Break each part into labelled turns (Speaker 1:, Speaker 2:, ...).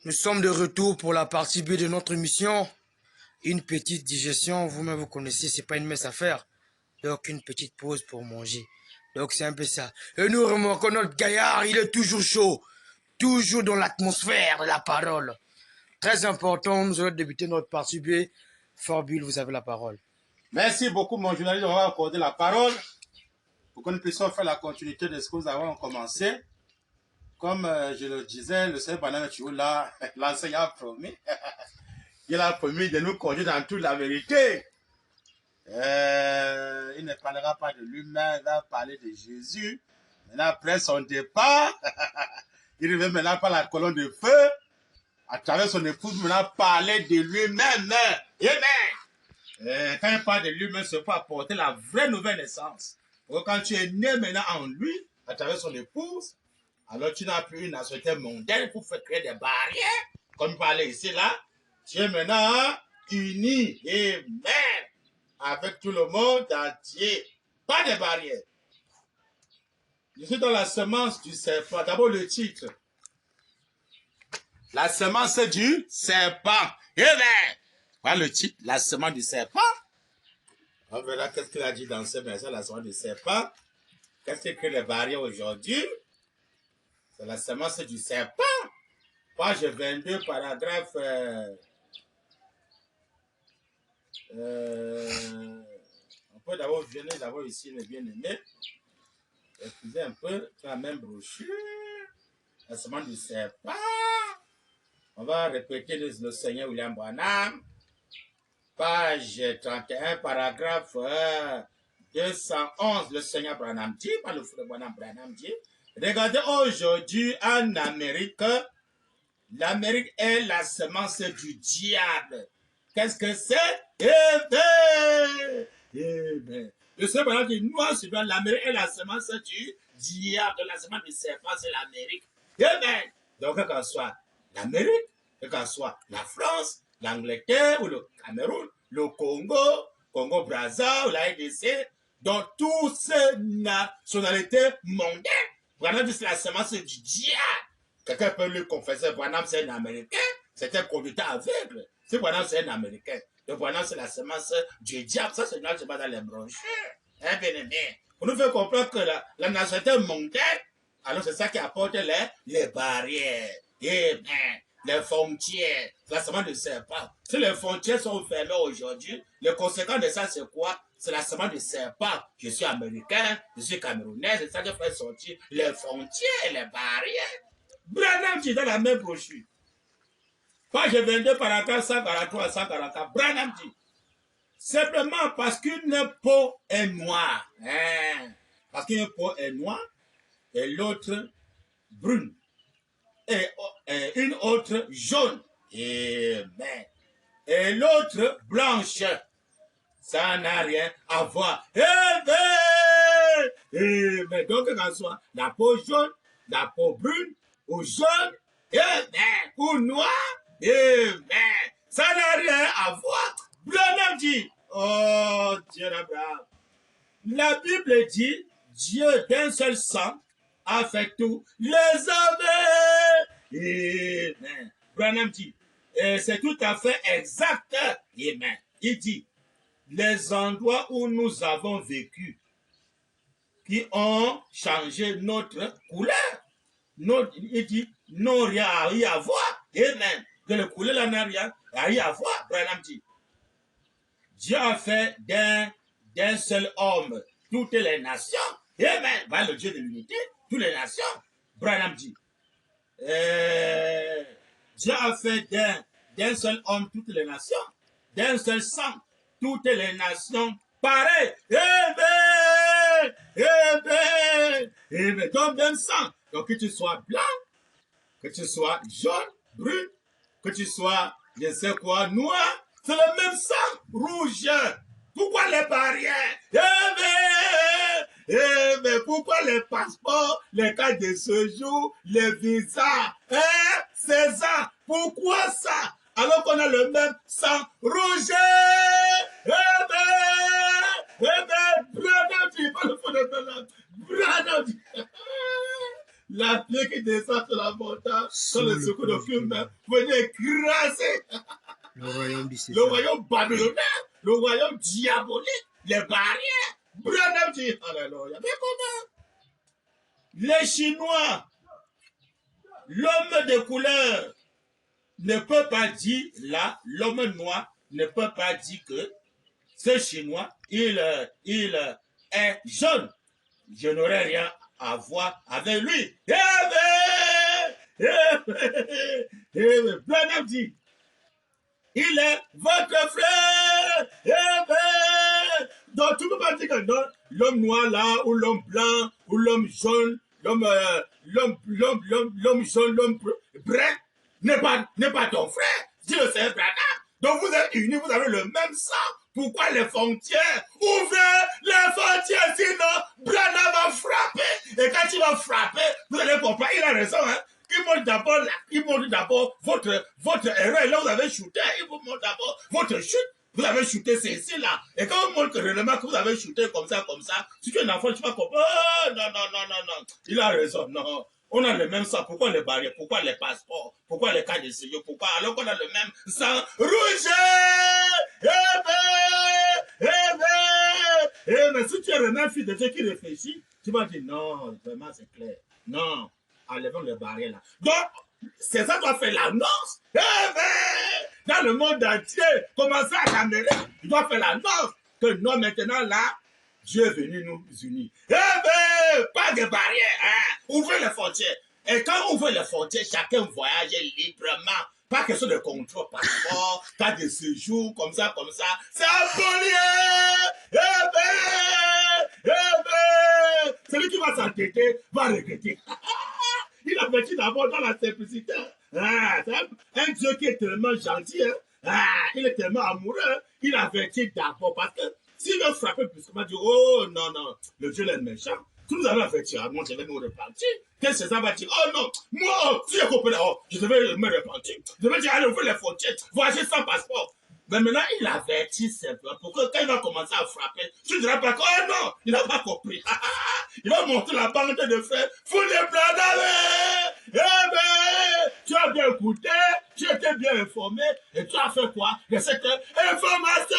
Speaker 1: Nous sommes de retour pour la partie B de notre mission. Une petite digestion, vous-même vous connaissez, c'est pas une mince affaire. Donc une petite pause pour manger. Donc c'est un peu ça. Et nous remarquons notre gaillard, il est toujours chaud. Toujours dans l'atmosphère de la parole. Très important, nous allons débuter notre partie B. Forbule, vous avez la parole.
Speaker 2: Merci beaucoup, mon journaliste. On va accorder la parole pour que nous puissions faire la continuité de ce que nous avons commencé. Comme je le disais, le Seigneur Branham là, l'enseignant a promis. Il a promis de nous conduire dans toute la vérité. Il ne parlera pas de lui-même, il va parler de Jésus. Maintenant, après son départ, il revient maintenant par la colonne de feu. À travers son épouse, maintenant parler de lui-même. Amen. Quand il parle de lui-même, c'est pour apporter la vraie nouvelle naissance. Donc, quand tu es né maintenant en lui, à travers son épouse, alors tu n'as plus une nationalité mondaine pour faire créer des barrières, comme il parlait ici, là. Tu es maintenant uni, amen, avec tout le monde entier. Pas de barrières. Je suis dans la semence du serpent. D'abord le titre. La semence du serpent. Amen. Voilà le titre, la semence du serpent. On verra qu'est-ce qu'il a dit dans ce message, la semence du serpent. Qu'est-ce qu'il crée les barrières aujourd'hui? C'est la semence du serpent. Page 22, paragraphe... on peut d'abord venir d'abord ici, mes bien-aimés. Excusez un peu, la même brochure. La semence du serpent. On va répéter le Seigneur William Branham. Page 31, paragraphe 211. Le Seigneur Branham dit, pas le frère Branham dit. Regardez aujourd'hui en Amérique, l'Amérique est la semence du diable. Qu'est-ce que c'est? Amen. Le Seigneur Branham dit, nous, l'Amérique est la semence du diable, la semence du serpent, c'est l'Amérique. Amen. Donc, quel que soit l'Amérique, quel que soit la France, l'Angleterre ou le Cameroun, le Congo, Congo-Brazza ou la RDC, dans toutes ces nationalités mondaines, Branham dit c'est la semence du diable. Quelqu'un peut lui confesser, Branham c'est un Américain, c'est un conducteur aveugle. Si Branham c'est un Américain, le Branham c'est la semence du diable, ça c'est pas dans les brochures. Hein, bien aimé. Pour nous faire comprendre que la nationalité mondaine, alors c'est ça qui apporte les barrières, les frontières, la semence de serpent. Si les frontières sont fermées aujourd'hui, les conséquences de ça c'est quoi? C'est la semence de serpent. Je suis américain, je suis camerounais, c'est ça qui fait sortir les frontières et les barrières. Branham dit dans la même brochure. Page 22, paragraphe 143 à 144. Branham dit, simplement parce qu'une peau est noire, parce qu'une peau est noire et l'autre brune et une autre jaune et l'autre blanche, ça n'a rien à voir. Mais donc quand soit la peau jaune, la peau brune ou jaune, ou noire, ça n'a rien à voir. Branham dit, oh Dieu d'Abraham, la Bible dit, Dieu d'un seul sang a fait tout les hommes. Amen. Branham dit, et c'est tout à fait exact. Amen. Il dit, les endroits où nous avons vécu, qui ont changé notre couleur, il dit, n'ont rien à y avoir. Amen. Que le couleur là n'a rien à y avoir. Branham dit, Dieu a fait d'un seul homme toutes les nations. Amen. Voilà le Dieu de l'unité, toutes les nations. Branham dit, Dieu a fait d'un seul homme toutes les nations, d'un seul sang toutes les nations pareilles. Amen. Amen. Amen. Donc d'un sang. Donc que tu sois blanc, que tu sois jaune, brun, que tu sois, je sais quoi, noir, c'est le même sang rouge. Pourquoi les barrières? Mais pourquoi les passeports, les cartes de séjour, les visas? C'est ça. Pourquoi ça? Alors qu'on a le même sang rouge. Branham dit, pas le fond de Branham dit. la pluie qui descend sur la montagne,
Speaker 1: Sous
Speaker 2: quand le
Speaker 1: le
Speaker 2: secours de
Speaker 1: pouce
Speaker 2: Dieu
Speaker 1: de Dieu.
Speaker 2: venait écraser
Speaker 1: Le royaume du
Speaker 2: le
Speaker 1: Seigneur.
Speaker 2: royaume babylonien, le royaume diabolique, les barrières. Branham dit, alléluia. Mais comment? Les Chinois, l'homme de couleur ne peut pas dire là, l'homme noir ne peut pas dire que ce Chinois, il est jaune. Je n'aurai rien à voir avec lui. Branham dit, il est votre frère. Donc, tu ne peux pas dire que l'homme noir là, ou l'homme blanc, ou l'homme jaune, l'homme jaune, l'homme brun, n'est pas ton frère. Dis le Seigneur Branham. Donc, vous êtes unis, vous avez le même sang. Pourquoi les frontières? Ouvrez les frontières, sinon Branham va frapper. Et quand il va frapper, vous allez comprendre, il a raison, hein. Il montre d'abord votre erreur. Là, vous avez shooté. Il vous montre d'abord votre chute. Vous avez shooté ceci là. Et quand vous montre réellement que vous avez shooté comme ça, si tu es un enfant, tu vas comprendre. Oh, non. Il a raison, non. On a le même sang. Pourquoi les barrières? Pourquoi les passeports? Pourquoi les cas de séjour? Pourquoi? Alors qu'on a le même sang rouge. Mais si tu es vraiment fille de Dieu qui réfléchit, tu vas dire non, vraiment c'est clair. Non. Enlevons les barrières là. Donc, c'est ça doit faire l'annonce. Dans le monde entier, commencer à l'Amérique, il doit faire l'annonce que non, maintenant là, Dieu est venu nous unir. Pas de barrières. Hein. Ouvrez les frontières. Et quand on ouvre les frontières, chacun voyage librement. Pas question de contrôle, passeport, cas de séjour, comme ça. C'est aboli. Celui qui va s'entêter va regretter. Il a vécu d'abord dans la simplicité. Ah, c'est un Dieu qui est tellement gentil. Hein. Ah, il est tellement amoureux. Il a vécu d'abord parce que s'il veut frapper brusquement, il dit oh non, le Dieu est méchant. Tout nous allons avertir, moi je vais nous repentir. Qu'est-ce que ça va dire? Oh non, moi, si j'ai compris, je devais me repentir. Je devais dire, allez ouvrir les frontières, voyager sans passeport. Mais maintenant, il avertit simplement pour que quand il va commencer à frapper, tu ne diras pas que, oh non, il n'a pas compris. Il va monter la bande de frères, faut les blâmer. Tu as bien écouté, tu étais bien informé, et tu as fait quoi de cette information?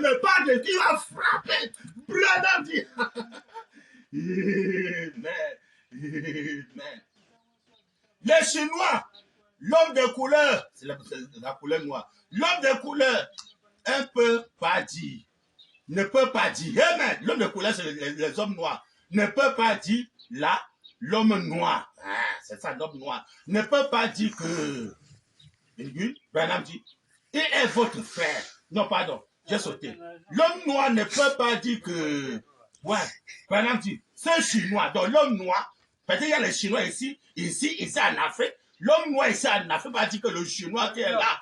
Speaker 2: Mais pas de qui va frapper. Branham dit. Amen. Les Chinois, l'homme de couleur, c'est la couleur noire. L'homme de couleur, un peu pas dire, ne peut pas dire. Amen. L'homme de couleur, c'est les hommes noirs. Ne peut pas dire là, l'homme noir. Ah, c'est ça, l'homme noir. Ne peut pas dire que. Branham dit, il est votre frère. Non, pardon, j'ai sauté. L'homme noir ne peut pas dire que. Ouais, Branham dit, c'est Chinois. Donc l'homme noir, peut-être il y a les Chinois ici en Afrique. L'homme noir ici en Afrique ne peut pas dire que le Chinois qui est là.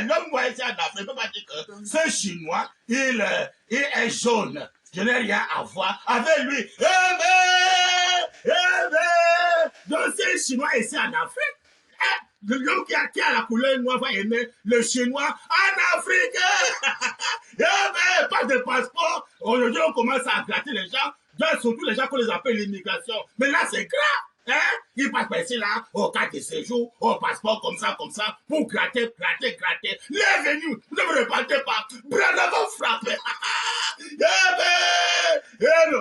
Speaker 2: L'homme noir ici en Afrique ne peut pas dire que ce Chinois, il est jaune. Je n'ai rien à voir avec lui. Donc c'est Chinois ici en Afrique. L'homme qui a la couleur noire va aimer le Chinois en Afrique. Pas de passeport. Aujourd'hui, on commence à gratter les gens. Surtout les gens qu'on les appelle l'immigration. Mais là, c'est grave. Hein? Ils passent par ici, là, au cas de séjour, au passeport, comme ça, pour gratter. Les venus, ne me repartez pas. Branham va frapper.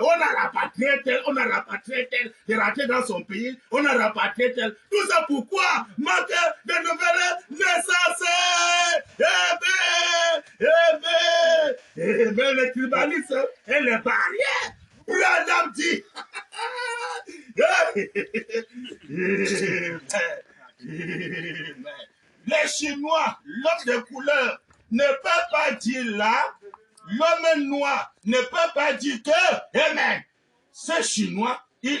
Speaker 2: On a rapatrié tel, il est rentré dans son pays, on a rapatrié tel. Tout ça pourquoi? Manque de nouvelles naissances. Mais les tribalistes et les barrières, Branham dit. Les Chinois, l'homme de couleur, ne peut pas dire là. L'homme noir ne peut pas dire que, amen, ce Chinois, il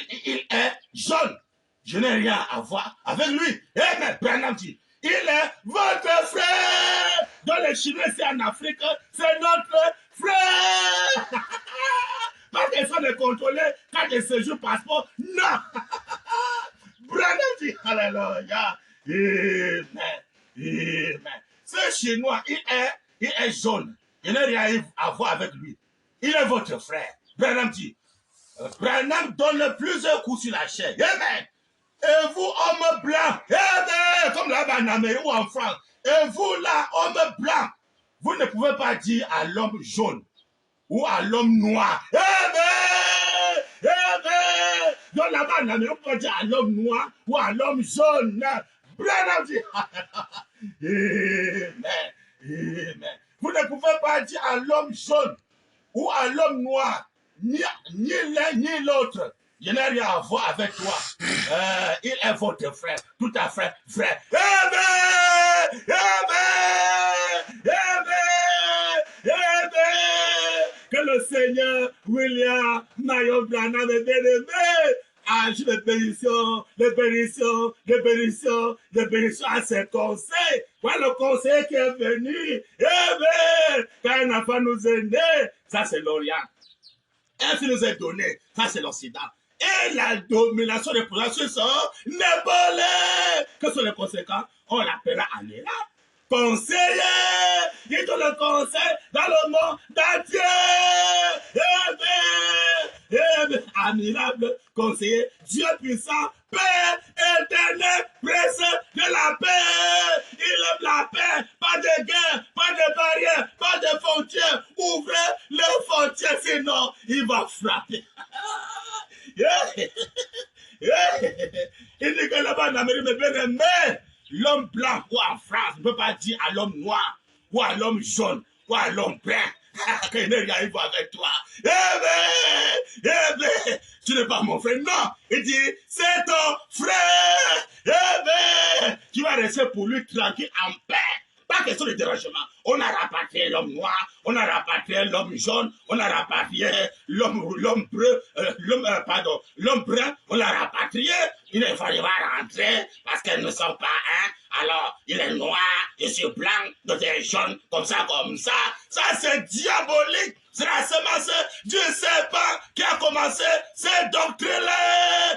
Speaker 2: est jaune. Je n'ai rien à voir avec lui. Amen. Branham dit, il est votre frère. Dans les Chinois, c'est en Afrique, c'est notre frère. Pas question de contrôler quand il séjour passeport. Non. Branham dit, alléluia. Amen. Ce Chinois, il est jaune. Je n'ai rien à voir avec lui. Il est votre frère. Branham dit, coups sur la chair. Amen. Et vous, hommes blancs, amen, comme là-bas en Amérique ou en France, et vous là, hommes blancs, vous ne pouvez pas dire à l'homme jaune ou à l'homme noir. Amen. Amen. Donc là-bas en Amérique, on peut dire à l'homme noir ou à l'homme jaune. Branham dit, amen. Amen. Vous ne pouvez pas dire à l'homme jaune ou à l'homme noir, ni l'un ni l'autre. Je n'ai rien à voir avec toi. Il est votre frère, tout à fait frère. Amen! Amen! Amen! Amen! Que le Seigneur William Marion Branham est bien-aimé. Je les bénissions, les bénissions, les bénissions, les bénissions à ses conseils. Voilà le conseil qui est venu. Amen! Quand un enfant nous est né, ça c'est l'Orient. Un fils nous est donné, ça c'est l'Occident. Et la domination des populations sont népalais. Que sont les conséquences? On l'appellera Amira. Conseiller, il donne le conseil dans le monde entier. Amen. Admirable conseiller, Dieu puissant, Père éternel, prince de la paix. Il aime la paix, pas de guerre, pas de barrière, pas de frontières. Ouvrez les frontières, sinon il va frapper. Il dit que là-bas en Amérique, mais bien aimé, l'homme blanc ou en France ne peut pas dire à l'homme noir, ou à l'homme jaune, ou à l'homme brun, qu'il ne rien à voir avec toi. Tu n'es pas mon frère. Non, il dit, c'est ton frère. Tu vas rester pour lui tranquille en paix. Pas question de dérangement. On a rapatrié l'homme noir, on a rapatrié l'homme jaune, on a rapatrié l'homme brun, on l'a rapatrié. Il ne fallait pas rentrer parce qu'elles ne sont pas un. Alors, il est noir, je suis blanc, d'autres est jaune, comme ça, comme ça. Ça, c'est diabolique. C'est la semence du serpent qui a commencé ces doctrines-là.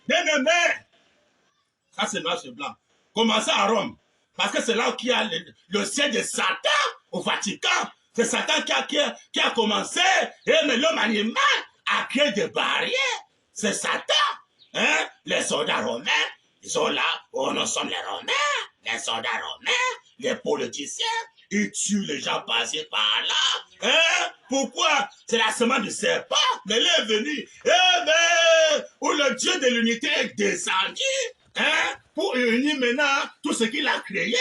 Speaker 2: Bien-aimé. Ça, c'est noir, c'est blanc. Commencez à Rome. Parce que c'est là qu'il y a le siège de Satan au Vatican. C'est Satan qui a commencé. Mais l'homme animal a créé des barrières. C'est Satan. Hein? Les soldats romains, ils sont là. Oh, nous sommes les Romains. Les soldats romains, les politiciens, ils tuent les gens passés par là. Hein? Pourquoi? C'est la semence du serpent. Mais il est venu. Où le Dieu de l'unité est descendu. Hein? Pour unir maintenant tout ce qu'il a créé.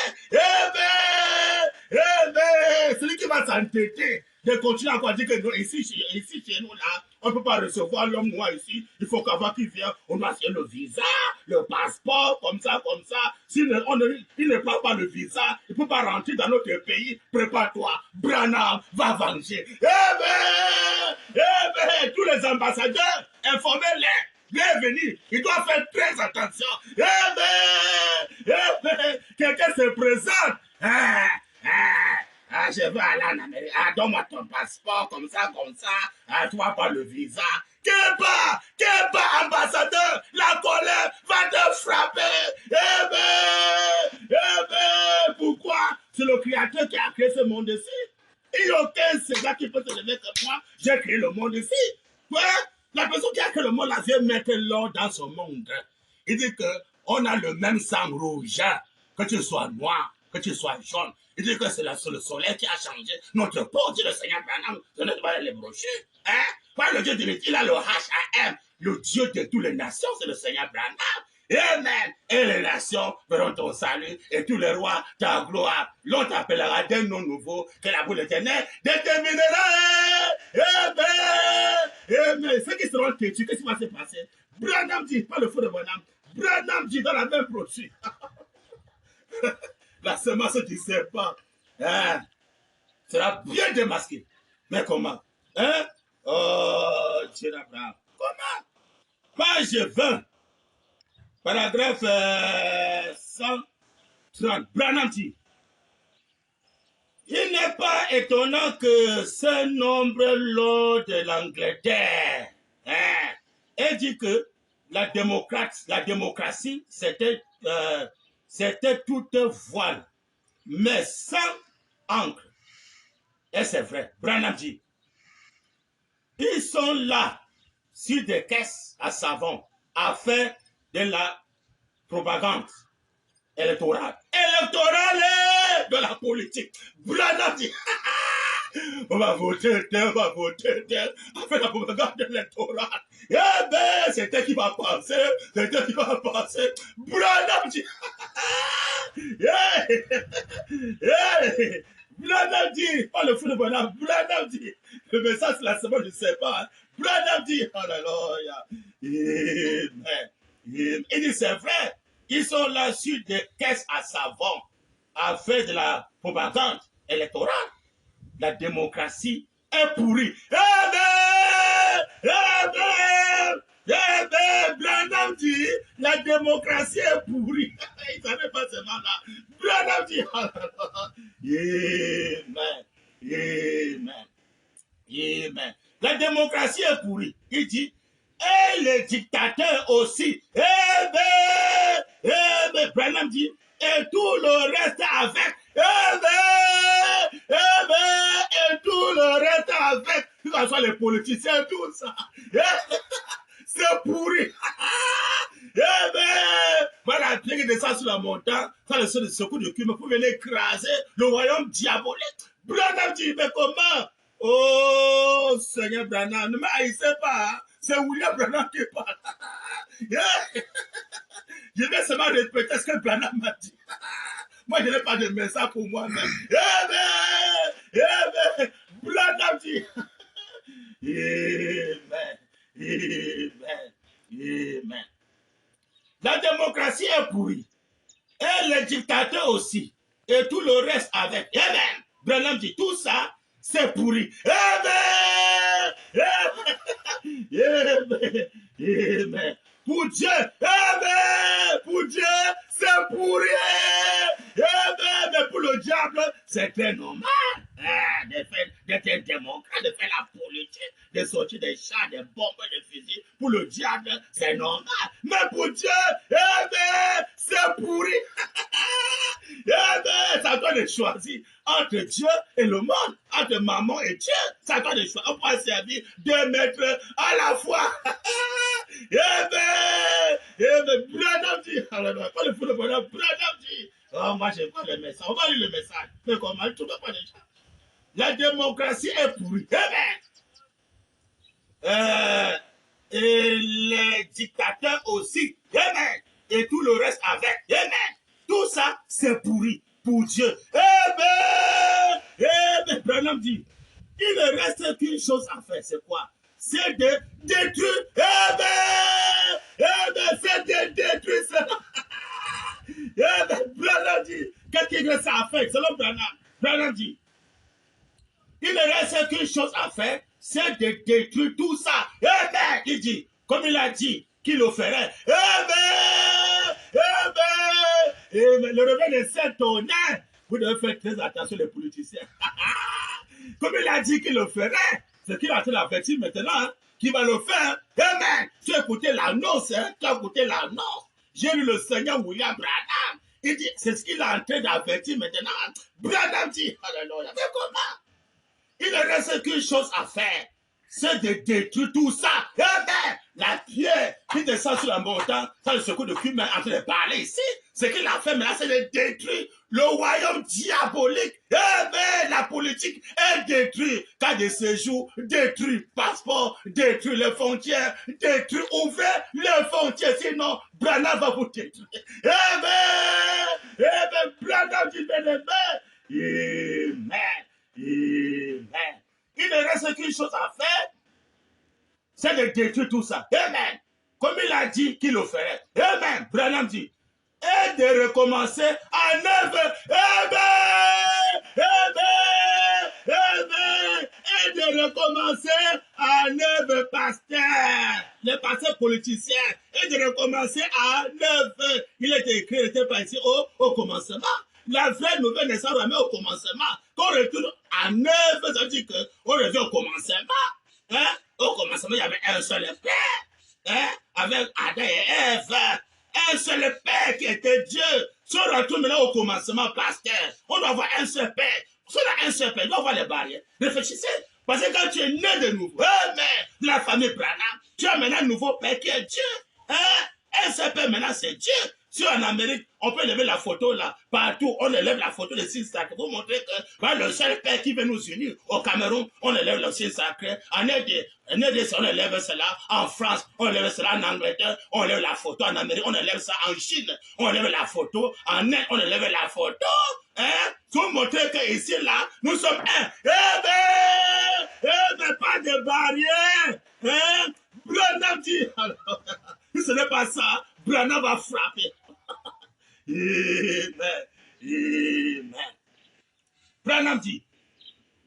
Speaker 2: Celui qui va s'entêter de continuer à dire que nous, ici chez nous, là, on ne peut pas recevoir l'homme noir ici. Il faut qu'avant qu'il vienne, on doit signer le visa, le passeport, comme ça, comme ça. Il ne prend pas le visa, il ne peut pas rentrer dans notre pays. Prépare-toi, Branham va venger. Tous les ambassadeurs, informez-les. Bienvenue, il doit faire très attention. Quelqu'un se présente. Je veux aller en Amérique. Donne-moi ton passeport, comme ça, comme ça. Tu vas pas le visa. Kéba, ambassadeur, la colère va te frapper. Pourquoi? C'est le Créateur qui a créé ce monde-ci. Il n'y a aucun Seigneur qui peut se lever comme moi. J'ai créé le monde ici. Ouais? La personne qui a créé le monde là vient mettre l'ordre dans son monde. Il dit qu'on a le même sang rouge, que tu sois noir, que tu sois jaune. Il dit que c'est le soleil qui a changé notre peau, dit le Seigneur Branham, de notre pas les brochures. Hein? Pas le Dieu de l'unité, il a le HAM, le Dieu de toutes les nations, c'est le Seigneur Branham. Amen. Et les nations verront ton salut et tous les rois ta gloire. L'on t'appellera d'un nom nouveau que la boule éternelle déterminera. Amen. Ceux qui seront têtus, qu'est-ce qui va se passer? Branham dit, pas le feu de Branham. Branham dit dans la même brochure. La semence du serpent sera bien démasquée. Mais comment? Hein? Oh, Dieu d'Abraham. Comment? Page 20. Paragraphe 130. Branham dit, il n'est pas étonnant que ce nombre lors de l'Angleterre ait dit que la démocratie, c'était toute voile, mais sans encre. Et c'est vrai, Branham dit, sont là sur des caisses à savon à faire de la propagande électorale. Électorale de la politique. Branham dit, on va voter tel, on va voter tel, on fait la propagande électorale. Eh ben, c'est tel qui va passer, c'est tel qui va passer. Branham dit, yeah, yeah. Branham dit, pas le fou de Branham, Branham dit, le message c'est la semaine, je ne sais pas. Hein. Branham dit, alléluia, amen. Il dit, c'est vrai, ils sont là sur des caisses à savon à faire de la propagande électorale. La démocratie est pourrie. Amen! Amen! Amen! Branham dit, la démocratie est pourrie. Il ne savait pas seulement là. Branham dit, amen. Amen. Amen. La démocratie est pourrie. Il dit, et les dictateurs aussi. Amen. Amen. Branham dit, et tout le reste avec. Amen. Amen. Et tout le reste avec. Que ce soit les politiciens, tout ça. C'est pourri. Amen. Voilà, bien que descend sur la montagne, ça le secours de cul, mais pour venir écraser le royaume diabolique. Branham dit, mais comment? Oh, Seigneur Branham, ne m'haïssez pas. C'est William Branham qui parle. Je vais seulement répéter ce que Branham m'a dit. Moi, je n'ai pas de message pour moi-même. Amen. Amen. Branham dit. Amen. Amen. Amen. La démocratie est pourrie. Et les dictateurs aussi. Et tout le reste avec. Amen. Branham dit, tout ça, c'est pourri. Amen. Amen. Amen. Amen. Pour Dieu, amen. Pour Dieu, c'est pourri. Amen. Mais pour le diable, c'est très normal. D'être un démocrate, de faire la politique, de sortir des chars, des bombes, des fusils. Pour le diable, c'est normal. Mais pour Dieu, amen, c'est pourri. Amen. Ça doit de choisir entre Dieu et le monde, entre maman et Dieu. Ça doit de choisir. On peut servir deux maîtres à la fois. Amen. Amen. Branham dit. Alors, pas le fou de Branham. Branham dit. Oh, moi, je vois le message. On va lire le message. Mais comment? Tout le monde pas déjà. La démocratie est pourrie. Amen. Et les dictateurs aussi. Amen. Et tout le reste avec. Amen. Tout ça, c'est pourri pour Dieu. Amen. Amen. Branham dit, il ne reste qu'une chose à faire. C'est quoi? C'est de détruire. Amen. Amen. C'est de détruire ça. Amen. Branham dit, qu'est-ce qu'il reste à faire? Selon Branham. Branham dit, il ne reste qu'une chose à faire, c'est de détruire tout ça. Amen. Il dit, comme il a dit qu'il le ferait. Amen. Amen. Amen. Le réveil de Saint-Tonnerre. Vous devez faire très attention les politiciens. Comme il a dit qu'il le ferait, c'est qu'il a été l'avertir maintenant, hein, qu'il va le faire. Amen. Tu as écouté l'annonce, hein? Tu as écouté l'annonce. J'ai lu le Seigneur William Branham. Il dit, c'est ce qu'il est en train d'avertir maintenant. Branham dit, alléluia. Mais comment? Il ne reste qu'une chose à faire, c'est de détruire tout ça. Amen. La pierre qui descend sur la montagne, ça le secours de cumin en train de parler ici. Ce qu'il a fait maintenant, c'est de détruire le royaume diabolique. Amen. La politique est détruite. Cas de séjour, détruit. Passeport, détruit les frontières, détruit. Ouvrez les frontières, sinon Branham va vous détruire. Amen. Amen. Branham dit, amen. Amen. Amen. Il ne reste qu'une chose à faire, c'est de détruire tout ça. Amen. Comme il a dit qu'il le ferait. Amen. Branham dit, et de recommencer à neuf. Amen. Amen. Amen. Et de recommencer à neuf pasteurs. Les pasteurs politiciens. Et de recommencer à neuf. Il était écrit, il n'était pas ici au commencement. La vraie nouvelle naissance remet au commencement. Quand on retourne à neuf, ça veut dire qu'on revient au commencement. Hein? Au commencement, il y avait un seul père. Hein? Avec Adam et Ève. Un seul père qui était Dieu. Si on retourne maintenant au commencement, pasteur, on doit avoir un seul père. Si on a un seul père, on doit avoir les barrières. Réfléchissez. Parce que quand tu es né de nouveau, de la famille Branham. Tu as maintenant un nouveau père qui est Dieu. Hein? Un seul père maintenant, c'est Dieu. Si en Amérique, on peut lever la photo là, partout, on élève la photo des signes sacrés pour montrer que voilà, le seul père qui veut nous unir. Au Cameroun, on élève le signe sacré. En RDC, on élève cela. En France, on élève cela. En Angleterre, on élève la photo. En Amérique, on élève ça. En Chine, on élève la photo. En Inde, on élève la photo. Hein? Pour montrer que ici, là, nous sommes un. Pas de barrière. Hein? Branham dit, alors, ce n'est pas ça. Branham va frapper. Amen. Amen. Branham dit,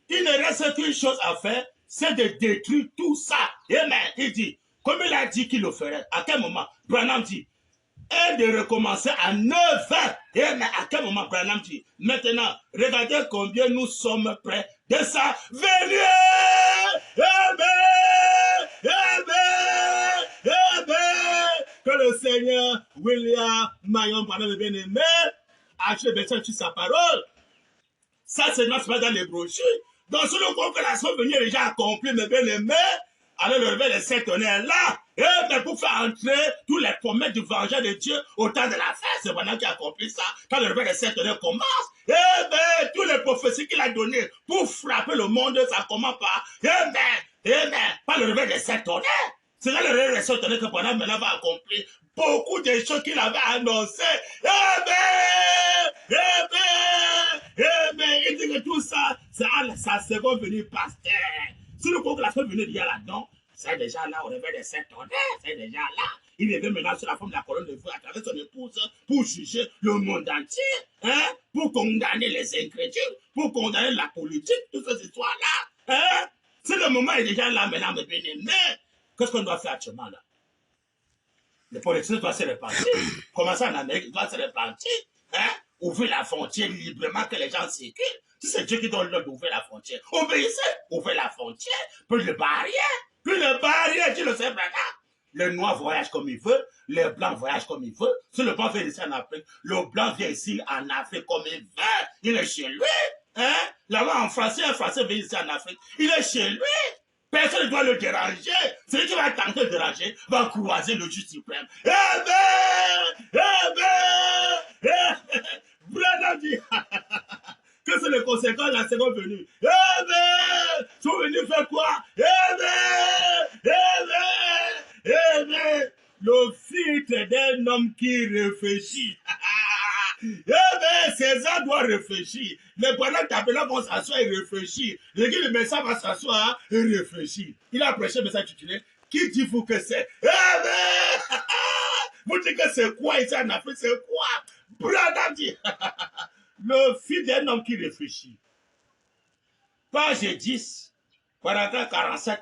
Speaker 2: il ne reste qu'une chose à faire, c'est de détruire tout ça. Amen. Il dit, comme il a dit qu'il le ferait, à quel moment? Branham dit, et de recommencer à 9 heures. Amen. À quel moment Branham dit, maintenant, regardez combien nous sommes près de sa venue. Amen. Amen. Amen. Que le Seigneur William Marion Branham le bien-aimé achève sur sa parole. Ça, c'est notre pas dans les brochures. Dans ce lieu que la soeur venue est déjà accomplie, mes bien-aimés, alors le réveil de Saint-Tonnerre est là. Et mais pour faire entrer tous les promesses du vengeur de Dieu au temps de la fête, c'est Branham qui a accompli ça. Quand le réveil de Saint-Tonnerre commence, et bien, tous les prophéties qu'il a données pour frapper le monde, ça commence par, par le réveil de Saint-Tonnerre. C'est là le réveil de Saint-Tonnerre que Branham maintenant va accomplir beaucoup de choses qu'il avait annoncées. Il dit que tout ça, c'est à sa seconde venue pasteur. Si le coup que la seconde venue déjà là-dedans, c'est déjà là au réveil de Saint-Tonnerre, c'est déjà là. Il est maintenant sur la forme de la colonne de feu à travers son épouse pour juger le monde entier, hein, pour condamner les incrédules, pour condamner la politique, toute cette histoire-là. Hein. Si le moment est déjà là maintenant, mes bien-aimés, qu'est-ce qu'on doit faire actuellement là? Le politique doit se repentir. Comment ça en Amérique doit se repentir? Hein? Ouvrir la frontière librement, que les gens circulent. Si c'est Dieu qui donne l'ordre d'ouvrir la frontière, obéissez, ouvrez la frontière, plus de barrières, tu le sais, Branham. Le noir voyage comme il veut, le blanc voyage comme il veut. Si le blanc vient ici en Afrique, le blanc vient ici en Afrique comme il veut. Il est chez lui. Hein? Là-bas en français, un français vient ici en Afrique, il est chez lui. Personne ne doit le déranger. Celui qui va tenter de déranger va croiser le juge suprême. Branham dit que c'est le conséquent de la seconde venue. Sont venus faire quoi? Le filtre d'un homme qui réfléchit. César doit réfléchir. Les Branham d'Abela vont s'asseoir et réfléchir. Le message va s'asseoir et réfléchir. Il a prêché le message titulé. Qui dit-vous que c'est? Vous dites que c'est quoi ici en Afrique? C'est quoi? Branham dit. Le fils d'un homme qui réfléchit. Page 10, paragraphe 47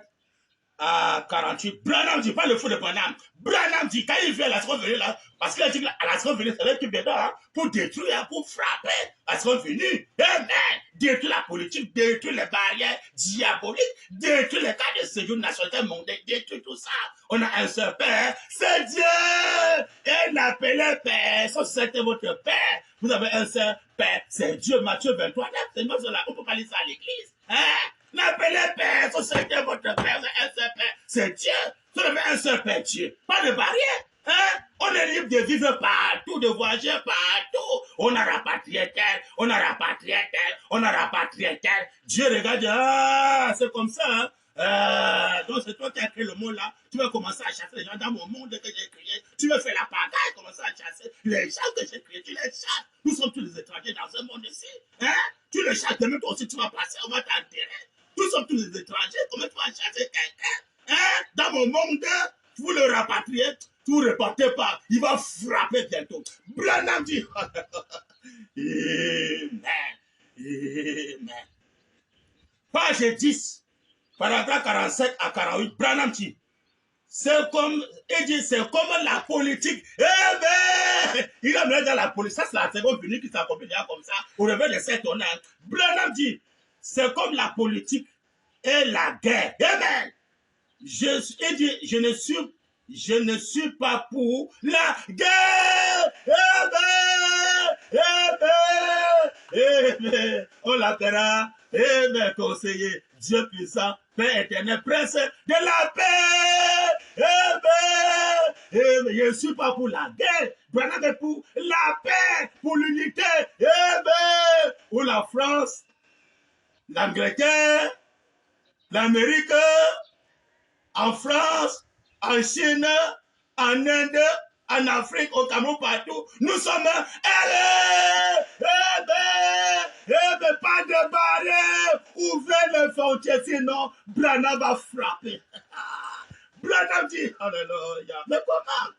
Speaker 2: à 48. Branham dit, pas le fou de Branham. Branham dit, quand il vient à la seconde venue là, parce qu'il a dit qu'à la seconde venue, c'est là qu'il vient là, pour détruire, pour frapper à la seconde venue. Amen. Détruire la politique, détruire les barrières diaboliques, détruire les cas de séjour national mondial, détruire tout ça. On a un seul Père, c'est Dieu. Et l'appelez Père, ça c'était votre Père. Vous avez un seul Père, c'est Dieu. Matthieu 23, c'est nous, on peut pas lire ça à l'église. Hein? L'appelez Père, ça c'était votre Père, c'est un seul Père, c'est Dieu. Vous avez un seul Père, Dieu. Pas de barrière. Hein? On est libre de vivre partout, de voyager partout. On a rapatrié tel, on a rapatrié tel, on a rapatrié tel. Dieu regarde, ah, c'est comme ça. Hein? Donc c'est toi qui as créé le monde là. Tu vas commencer à chasser les gens dans mon monde que j'ai créé. Tu veux faire la pagaille, commencer à chasser les gens que j'ai créés. Tu les chasses. Nous sommes tous les étrangers dans ce monde ici. Hein? Tu les chasses, demain toi aussi tu vas passer, on va t'enterrer. Nous sommes tous les étrangers. Comment tu vas chasser quelqu'un? Hein? Dans mon monde, vous le rapatriez. Vous ne repartez pas, il va frapper bientôt. Branham dit, Amen, Amen. Page 10, paragraphe 47 à 48, Branham dit, c'est comme la politique. Amen. Il a mené dans la politique, ça c'est la seconde venue qui s'accompagne comme ça, au réveil de Saint-Tonnerre. Branham dit, c'est comme la politique et la guerre. Amen. Je ne suis pas pour la guerre. Amen. On l'appellera, Amen, conseiller, Dieu puissant, Père éternel, Prince de la paix. suis pas pour la guerre. Branham est pour la paix, pour l'unité. Eh bien, pour la France, l'Angleterre, l'Amérique, en France, en Chine, en Inde, en Afrique, au Cameroun, partout. Nous sommes allés. Eh bien, pas de barrière. Ouvrez les frontières, sinon Branham va frapper. Branham dit, alléluia. Mais comment?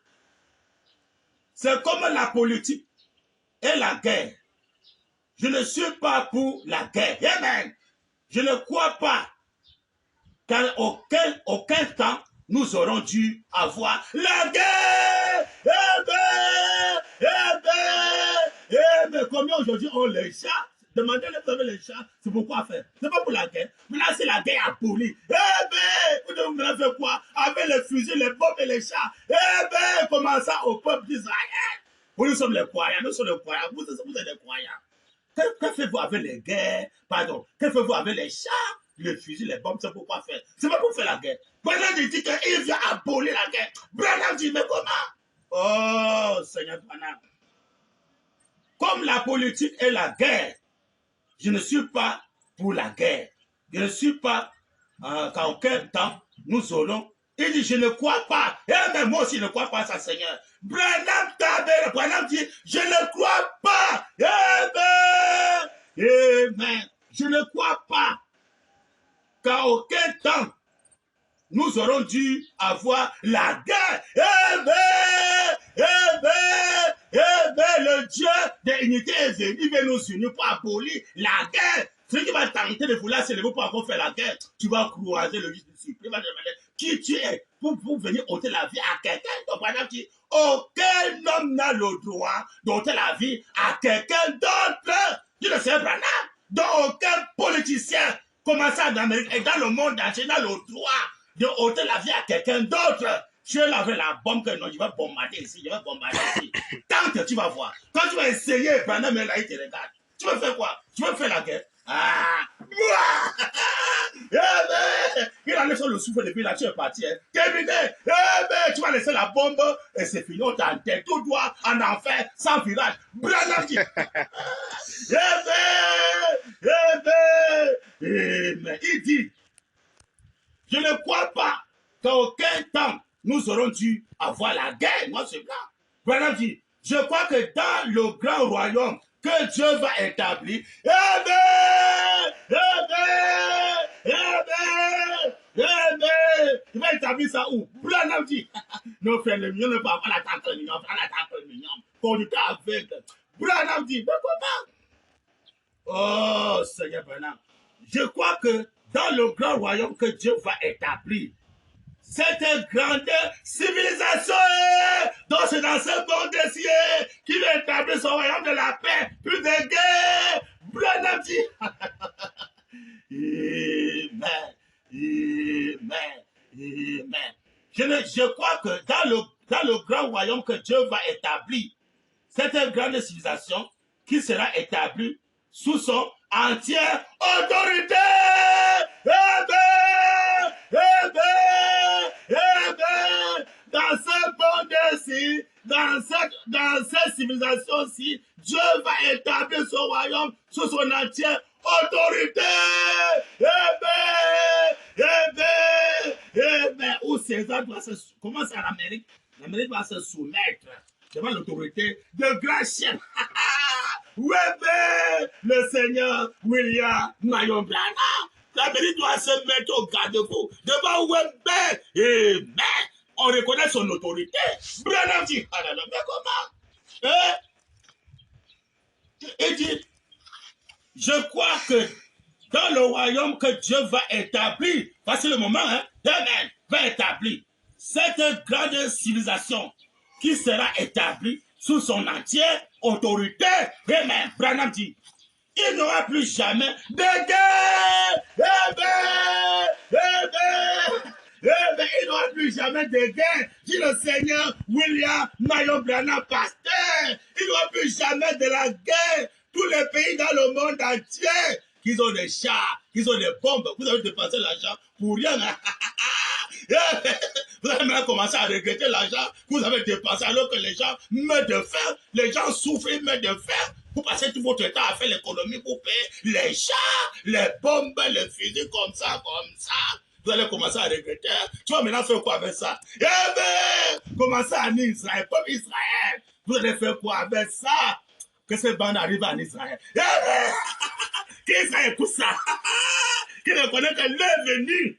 Speaker 2: C'est comme la politique et la guerre. Je ne suis pas pour la guerre. Amen. Je ne crois pas qu'à aucun temps, nous aurons dû avoir la guerre. Combien aujourd'hui ont les chats? Demandez-le, vous avez les chats, c'est pourquoi faire? C'est pas pour la guerre. Mais là, c'est la guerre abolie. Vous devez faire quoi? Avec les fusils, les bombes et les chats. Comment ça au peuple d'Israël? Nous sommes les croyants, nous sommes les croyants. Vous êtes les croyants. Que faites-vous avec les guerres? Pardon. Que faites-vous avec les chats? Les fusils, les bombes, c'est pourquoi faire? C'est pas pour faire la guerre. Branham dit qu'il vient abolir la guerre. Branham dit, mais comment? Oh, Seigneur Branham. Comme la politique et la guerre, je ne suis pas pour la guerre. Je ne suis pas, qu'à aucun temps, nous aurons. Il dit, je ne crois pas. Mais moi aussi, je ne crois pas à ça, Seigneur. Branham dit, je ne crois pas. Amen. Je ne crois pas qu'à aucun temps, nous aurons dû avoir la guerre. Le Dieu de l'unité est venu, il veut nous unir pour abolir la guerre. Celui qui va tenter de vouloir s'élever pour encore faire la guerre, tu vas croiser le juge du suprême. Il va demander qui tu es pour venir ôter la vie à quelqu'un. Donc, par exemple, aucun homme n'a le droit d'ôter la vie à quelqu'un d'autre. Tu le sais, Branham. Donc, aucun politicien, comme ça en Amérique et dans le monde entier, n'a le droit de ôter la vie à quelqu'un d'autre. Tu es là avec la bombe que non, je vais bombarder ici, je vais bombarder ici. Tant que tu vas voir. Quand tu vas essayer, pendant mais là, il te regarde. Tu vas faire quoi? Tu vas faire la guerre. Il a laissé le souffle depuis là, tu es parti. Hein. Terminé. Tu vas laisser la bombe et c'est fini. On t'entête tout droit en enfer, sans virage. Branham dit. Il dit, je ne crois pas qu'à aucun temps, nous aurons dû avoir la guerre. Moi, c'est blanc. Branham dit, je crois que dans le grand royaume que Dieu va établir, il va établir ça où? Branham dit, nos frères les mignons ne peuvent pas l'attaquer le mignon, l'attaquer le mignon, conducteur aveugle. Branham dit, mais comment? Oh, Seigneur Branham, je crois que dans le grand royaume que Dieu va établir, cette grande civilisation, donc c'est dans ce monde ciel qui va établir son royaume de la paix, plus de guerre. Branham dit, Amen. Je crois que dans le grand royaume que Dieu va établir, cette grande civilisation qui sera établie sous son entière autorité. Dans ce monde-ci, dans cette civilisation-ci, Dieu va établir son royaume sous son entière autorité. Où César doit se... Comment c'est en Amérique? L'Amérique doit se soumettre devant l'autorité de grand chef. Le Seigneur William Marion Branham. L'Amérique doit se mettre au garde-fou devant Weber. Amen. On reconnaît son autorité. Branham dit, mais comment? Il dit, je crois que dans le royaume que Dieu va établir, voici le moment, hein, Amen, va établir cette grande civilisation qui sera établie sous son entière autorité. Amen. Branham dit, il n'y aura plus jamais de guerre. Il n'y aura plus jamais de guerre, dit le Seigneur William Marion Branham, pasteur. Il n'y aura plus jamais de la guerre. Tous les pays dans le monde entier, qu'ils ont des chars, qu'ils ont des bombes, vous avez dépensé l'argent pour rien. Vous allez maintenant commencer à regretter l'argent que vous avez dépensé alors que les gens meurent de faim. Les gens souffrent, ils meurent de faim. Vous passez tout votre temps à faire l'économie pour payer les chars, les bombes, les fusils comme ça, comme ça. Vous allez commencer à regretter. Tu vas maintenant faire quoi avec ça? Eh bien, commencez en Israël, comme Israël. Vous allez faire quoi avec ça? Que ces bandes arrivent en Israël. Eh bien, qui ça écoute ça? Qui ne connaît que l'avenir?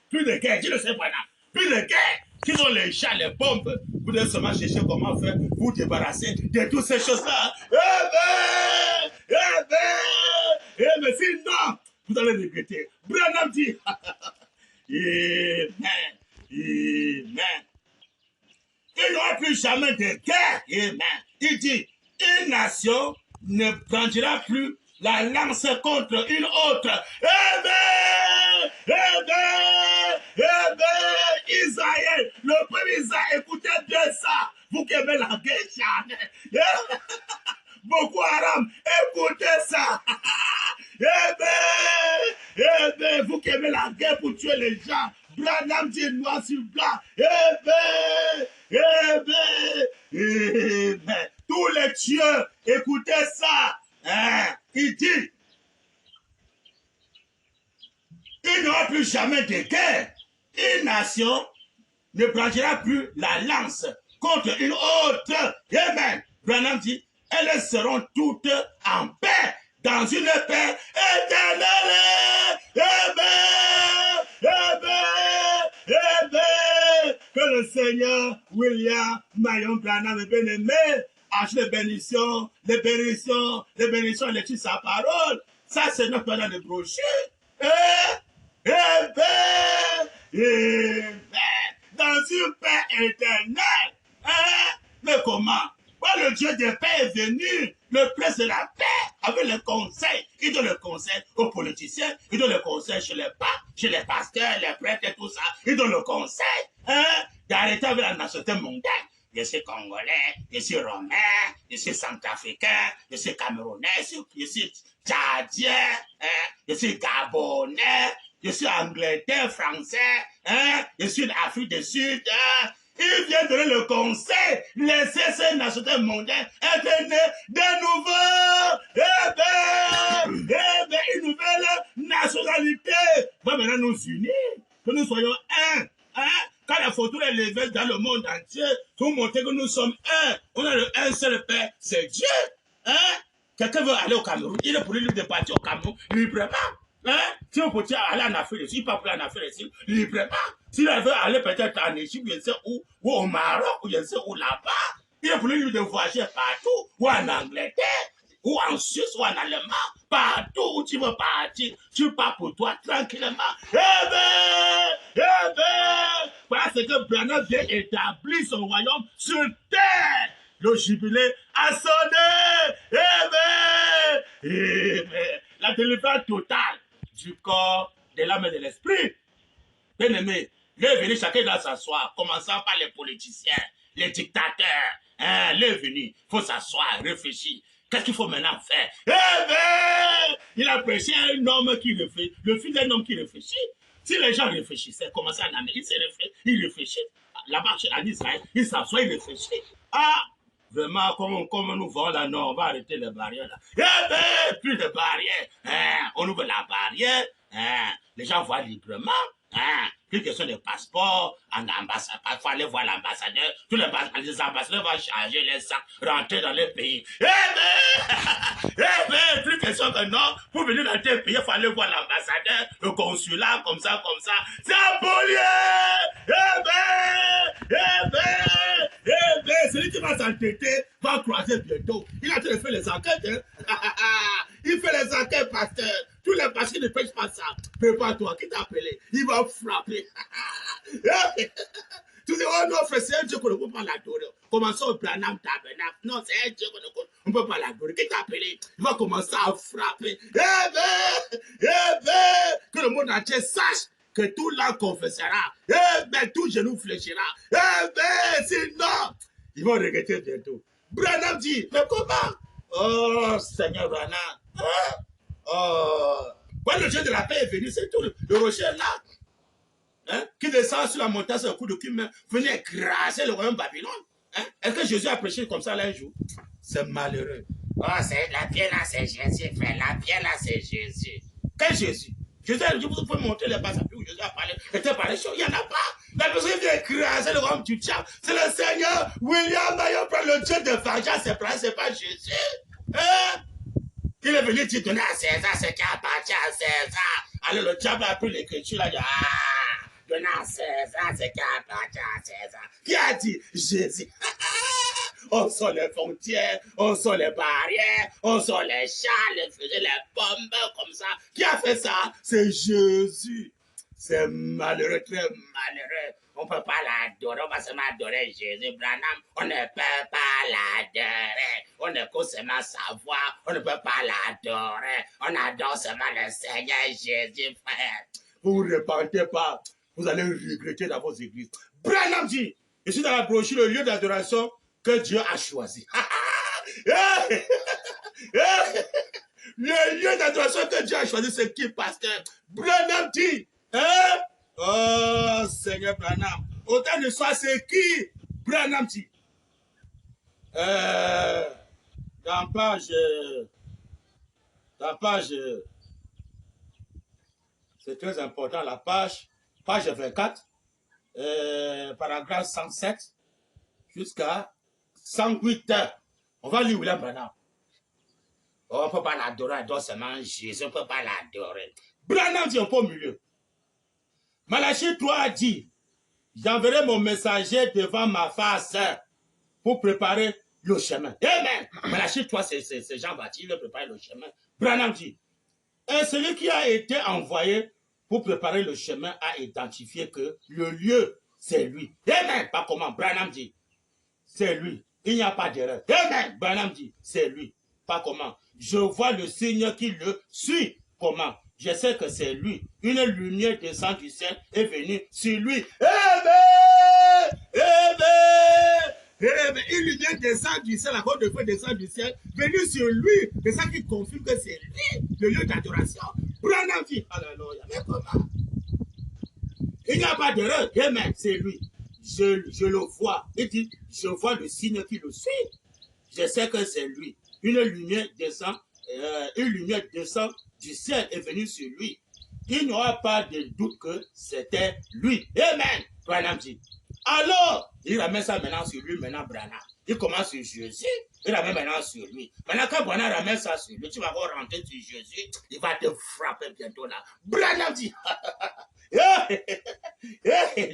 Speaker 2: Plus de guerre, je ne sais pas là. Plus de guerre. Qui sont les chats, les bombes? Vous devez seulement chercher comment faire vous débarrasser de toutes ces choses-là. Eh bien, sinon, vous allez regretter. Branham dit, Amen, Amen. Il n'y aura plus jamais de guerre. Amen. Il dit, une nation ne brandira plus la lance contre une autre. Amen, Amen, Amen. Israël, le peuple Israël, écoutez bien ça. Vous qui aimez la guerre charnelle. Boko Haram, écoutez ça. Amen, vous qui aimez la guerre pour tuer les gens. Branham dit noir sur blanc. Amen, Amen. Tous les tueurs, écoutez ça. Il dit, il n'y aura plus jamais de guerre. Une nation ne brandira plus la lance contre une autre. Amen. Branham dit, elles seront toutes en paix, dans une paix éternelle. Amen. Amen. Amen. Que le Seigneur William Marion Branham est bien-aimé. Achète les bénédictions, les bénédictions, les bénédictions, les écrit sa parole. Ça, c'est notre pendant de brochure. Amen. Amen. Dans une paix éternelle. Mais comment? Quand le Dieu de paix est venu, le prince de la paix, avec le conseil, il donne le conseil aux politiciens, il donne le conseil chez les papes, chez les pasteurs, les prêtres et tout ça. Il donne le conseil d'arrêter avec la nationalité mondiale. Je suis congolais, je suis romain, je suis centrafricain, je suis camerounais, je suis tchadien, je suis gabonais, je suis angleterre, français, je suis d'Afrique du Sud. Il vient donner le conseil, laisser ces nationalités mondiales être nées de nouveau. Une nouvelle nationalité va maintenant nous unir, que nous soyons un. Quand la photo est levée dans le monde entier, pour montrer que nous sommes un, on a un seul Père, c'est Dieu. Quelqu'un veut aller au Cameroun, il est pour lui de partir au Cameroun librement. Si on peut aller en Afrique du Sud, pas pour aller en Afrique du Sud, librement. S'il veut aller peut-être en Égypte, je sais où, ou au Maroc, ou je sais où là-bas, il est pour lui de voyager partout, ou en Angleterre, ou en Suisse, ou en Allemagne, partout où tu veux partir, tu pars pour toi tranquillement. Voilà ce que Branham vient établir son royaume sur terre. Le jubilé a sonné. La délivrance totale du corps, de l'âme et de l'esprit. Bien aimé, il est venu chacun doit s'asseoir, commençant par les politiciens, les dictateurs. Il est venu, il faut s'asseoir, réfléchir. Qu'est-ce qu'il faut maintenant faire? Il a prêché à un homme qui réfléchit, le fils d'un homme qui réfléchit. Si les gens réfléchissaient, commençaient en Amérique, il réfléchit. Là-bas, en Israël, il s'assoit, il réfléchit. Vraiment, comme nous voyons là, non, on va arrêter les barrières là. Plus de barrières. On ouvre la barrière. Les gens voient librement. Plus question de passeport, en ambassade, il faut aller voir l'ambassadeur. Tous les ambassadeurs vont charger les sacs, rentrer dans les pays. Plus question que non, pour venir dans tes pays, il faut aller voir l'ambassadeur, le consulat, comme ça. C'est aboli! Celui qui va s'entêter va croiser bientôt. Il a en train de faire les enquêtes. Il fait les enquêtes, pasteur. Tous les pasteurs ne pêchent pas ça. Prépare-toi, qui t'a appelé? Il va frapper. Tu dis, oh non, frère, c'est un Dieu qu'on ne peut pas l'adorer. Commençons au Branham Tabernacle. Non, c'est un Dieu qu'on ne peut pas l'adorer. Qui t'a appelé? Il va commencer à frapper. Que le monde entier sache que tout l'âme confessera. Tout genou fléchira. Sinon, ils vont regretter bientôt. Branham dit, mais comment? Oh, Seigneur Branham. Quand le Dieu de la paix est venu, c'est tout. Le rocher est là. hein, qui descend sur la montagne sur le coup de cul, venir écraser le royaume Babylone. Hein? Est-ce que Jésus a prêché comme ça là un jour? C'est malheureux. Oh, c'est la pierre là, c'est Jésus, frère. La pierre là, c'est Jésus. Quel Jésus? Jésus, je vous peux montrer les passages où Jésus a parlé. Était par les choses, il n'y en a pas. La personne qui vient écraser le royaume du diable, c'est le Seigneur William Maillot, le Dieu de vengeance, c'est pas Jésus. Hein? Il est venu dire donner à César ce qui appartient à César. Alors le diable a pris l'écriture, là, il a dit, ah, donner à César ce qui appartient à César. Qui a dit? Jésus. On sort les frontières, on sort les barrières, on sort les chats, les fusils, les bombes, comme ça. Qui a fait ça? C'est Jésus. C'est malheureux, très malheureux. On ne peut pas l'adorer, on va seulement adorer Jésus. Branham, on ne peut pas l'adorer. On ne peut seulement savoir, on ne peut pas l'adorer. On adore seulement le Seigneur Jésus, frère. Vous ne vous repentez pas, vous allez regretter dans vos églises. Branham dit, je suis dans la brochure, le lieu d'adoration que Dieu a choisi. Le lieu d'adoration que Dieu a choisi, c'est qui, pasteur? Branham dit, hein? Oh, Seigneur Branham. Autant de soi, c'est qui? Branham dit. Dans page, c'est très important, la page 24, paragraphe 107, jusqu'à 108. On va lire William Branham. Oh, on ne peut pas l'adorer, adore seulement Jésus, on ne peut pas l'adorer. Branham dit un peu au milieu. Malachie 3 a dit, j'enverrai mon messager devant ma face pour préparer le chemin. Amen. Malachie 3, c'est Jean-Baptiste, il veut préparer le chemin. Branham dit, et celui qui a été envoyé pour préparer le chemin a identifié que le lieu, c'est lui. Amen. Pas comment. Branham dit, c'est lui. Il n'y a pas d'erreur. Amen. Branham dit, c'est lui. Pas comment. Je vois le signe qui le suit. Comment? Je sais que c'est lui. Une lumière descend du ciel est venue sur lui. Amen! Amen! Amen! Une lumière descend du ciel, la côte de feu descend du ciel, venue sur lui. C'est ça qui confirme que c'est lui, le lieu d'adoration. Branham dit, alléluia, mais comment? Il n'y a pas d'erreur. Amen, c'est lui. Je le vois. Il dit, je vois le signe qui le suit. Je sais que c'est lui. Une lumière descend du ciel est venue sur lui. Il n'y aura pas de doute que c'était lui. Amen. Branham dit. Alors, il ramène ça maintenant sur lui, maintenant Branham. Il commence sur Jésus, il ramène maintenant sur lui. Maintenant, quand Branham ramène ça sur lui, tu vas encore rentrer sur Jésus, il va te frapper bientôt là. Branham dit.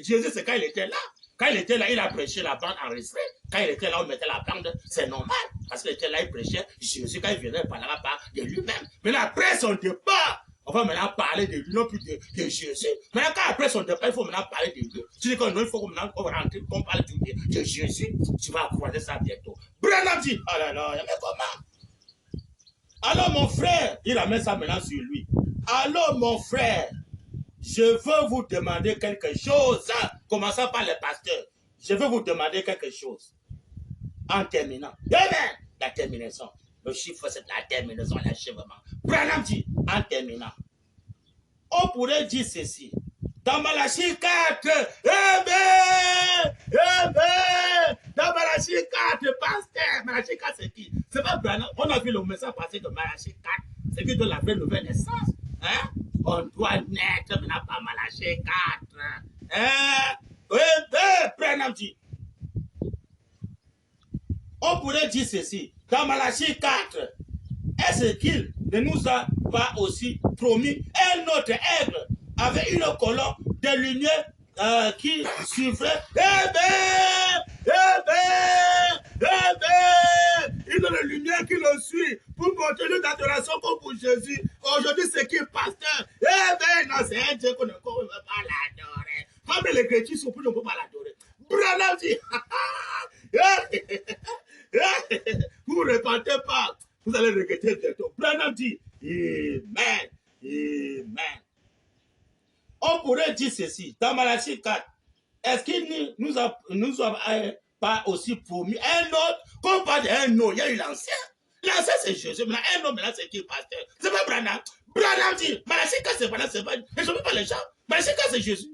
Speaker 2: Jésus, c'est quand il était là. Quand il était là, il a prêché la bande enregistrée. Quand il était là, on mettait la bande, c'est normal. Parce qu'il était là, il prêchait Jésus. Quand il venait, il parlait pas de lui-même. Mais après son départ, on va maintenant parler de lui, non plus de Jésus. Maintenant, quand après son départ, il faut maintenant parler de lui. Tu dis que non, il faut maintenant qu'on rentre, qu'on parle de Jésus. Tu vas croiser ça bientôt. Branham dit, oh là là, mais comment? Alors mon frère, il ramène ça maintenant sur lui. Alors mon frère, je veux vous demander quelque chose, commençant par le pasteur. Je veux vous demander quelque chose. En terminant. Amen. La terminaison. Le chiffre, c'est la terminaison, l'achèvement. Branham dit, en terminant. On pourrait dire ceci. Dans Malachie 4, Amen. Amen. Dans Malachie 4, pasteur. Malachie 4, c'est qui? C'est pas Branham. On a vu le message passer de Malachie 4. C'est qui de la vraie nouvelle naissance. Hein? On doit naître maintenant par Malachie 4. Hein? Branham dit. On pourrait dire ceci. Dans Malachie 4, est-ce qu'il ne nous a pas aussi promis un autre aigle avec une colonne de lumière qui suivrait? Une lumière qui le suit pour montrer une adoration comme pour Jésus. Aujourd'hui, c'est qui, pasteur? Non, c'est un Dieu qu'on ne peut pas l'adorer. Comme les chrétiens sont plus, on ne peut pas l'adorer. Branham dit, vous ne repentez pas, vous allez regretter bientôt. Branham dit, Amen, Amen. On pourrait dire ceci, dans Malachie 4, est-ce qu'il nous a pas aussi promis un autre, comme pas d'un autre, il y a eu l'ancien. L'ancien c'est Jésus, mais un autre, maintenant c'est qui, pasteur? C'est pas Branham. Branham dit, Malachie 4 c'est Branham, c'est pas, je ne sais pas les gens. Malachie 4 c'est Jésus.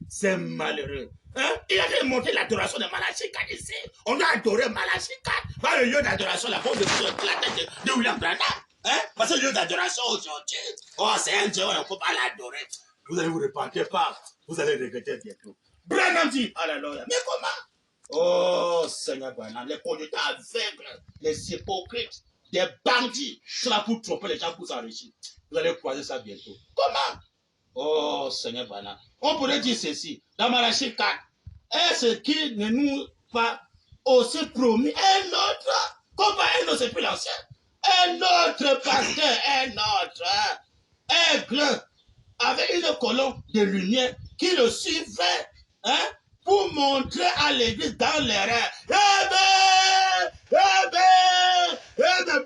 Speaker 2: C'est malheureux. Hein? Il a démontré l'adoration de Malachi 4 ici. On a adoré Malachi 4. Pas le lieu d'adoration, la porte de la tête de William Branham. Hein? Parce que le lieu d'adoration aujourd'hui, oh, c'est un Dieu, on ne peut pas l'adorer. Vous allez vous repentir pas. Vous allez regretter bientôt. Branham dit, alléluia. Mais comment? Oh, Seigneur Branham, les conducteurs aveugles, les hypocrites, des bandits, sont là pour tromper les gens pour s'enrichir. Vous allez croiser ça bientôt. Comment? Oh, Seigneur Branham. On pourrait dire ceci, dans Malachi 4, est-ce qu'il ne nous pas aussi promis un autre, comme un autre, c'est plus l'ancien, un autre pasteur, un autre aigle, avec une colonne de lumière qui le suivait, hein, pour montrer à l'église dans l'erreur.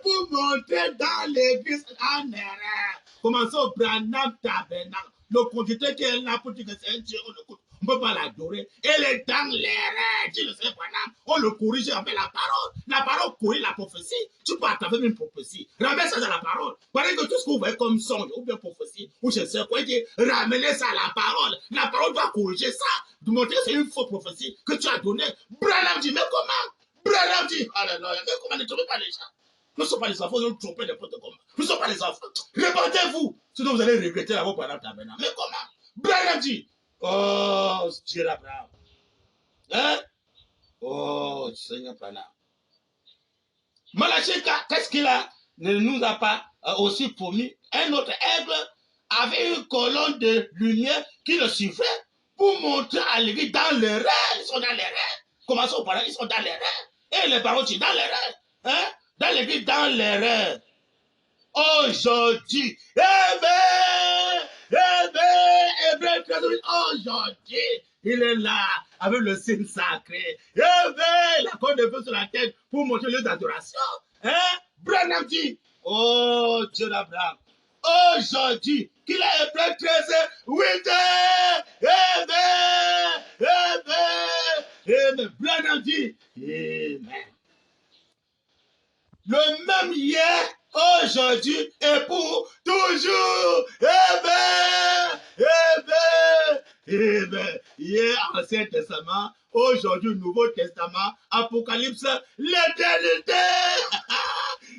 Speaker 2: Pour montrer dans l'église en erreur. Commençons au Branham Tabernacle. Le conducteur qui est là pour dire que c'est un Dieu, on ne peut pas l'adorer. Elle est dans l'erreur, dit le Seigneur Branham. On le corrige avec la parole. La parole corrige la prophétie. Tu peux attraper une prophétie. Ramène ça dans la parole. Pareil que tout ce que vous voyez comme songe, ou bien prophétie, ou je sais quoi, dire, ramenez ça à la parole. La parole doit corriger ça. De montrer que c'est une fausse prophétie que tu as donnée. Branham dit, mais comment? Branham dit, alléluia, mais comment ne trompez pas les gens? Nous ne sommes pas les enfants, nous trompons n'importe comment. Nous ne sommes pas les enfants. Répandez-vous. Sinon, vous allez regretter la voix pendant ta main. Mais comment? Branham dit, oh, Dieu d'Abraham. Hein? Oh, Seigneur Branham. Malachi, qu'est-ce qu'il a? Ne nous a pas aussi promis un autre aigle avec une colonne de lumière qui le suivait pour montrer à l'église dans les rêves. Ils sont dans les rêves. Commençons par là, ils sont dans les rêves. Et les paroles disent dans les rêves. Hein? Dans l'église, dans les rêves. Aujourd'hui, aujourd'hui, il est là avec le signe sacré. La corne de feu sur la tête pour montrer lieu d'adoration. Hein? Branham dit, oh Dieu d'Abraham, aujourd'hui, qu'il a Hébreu 13, 8, Branham dit, amen. Le même hier, aujourd'hui et pour toujours. Amen. Amen. Amen. Hier, Ancien Testament, aujourd'hui, Nouveau Testament, Apocalypse, l'éternité.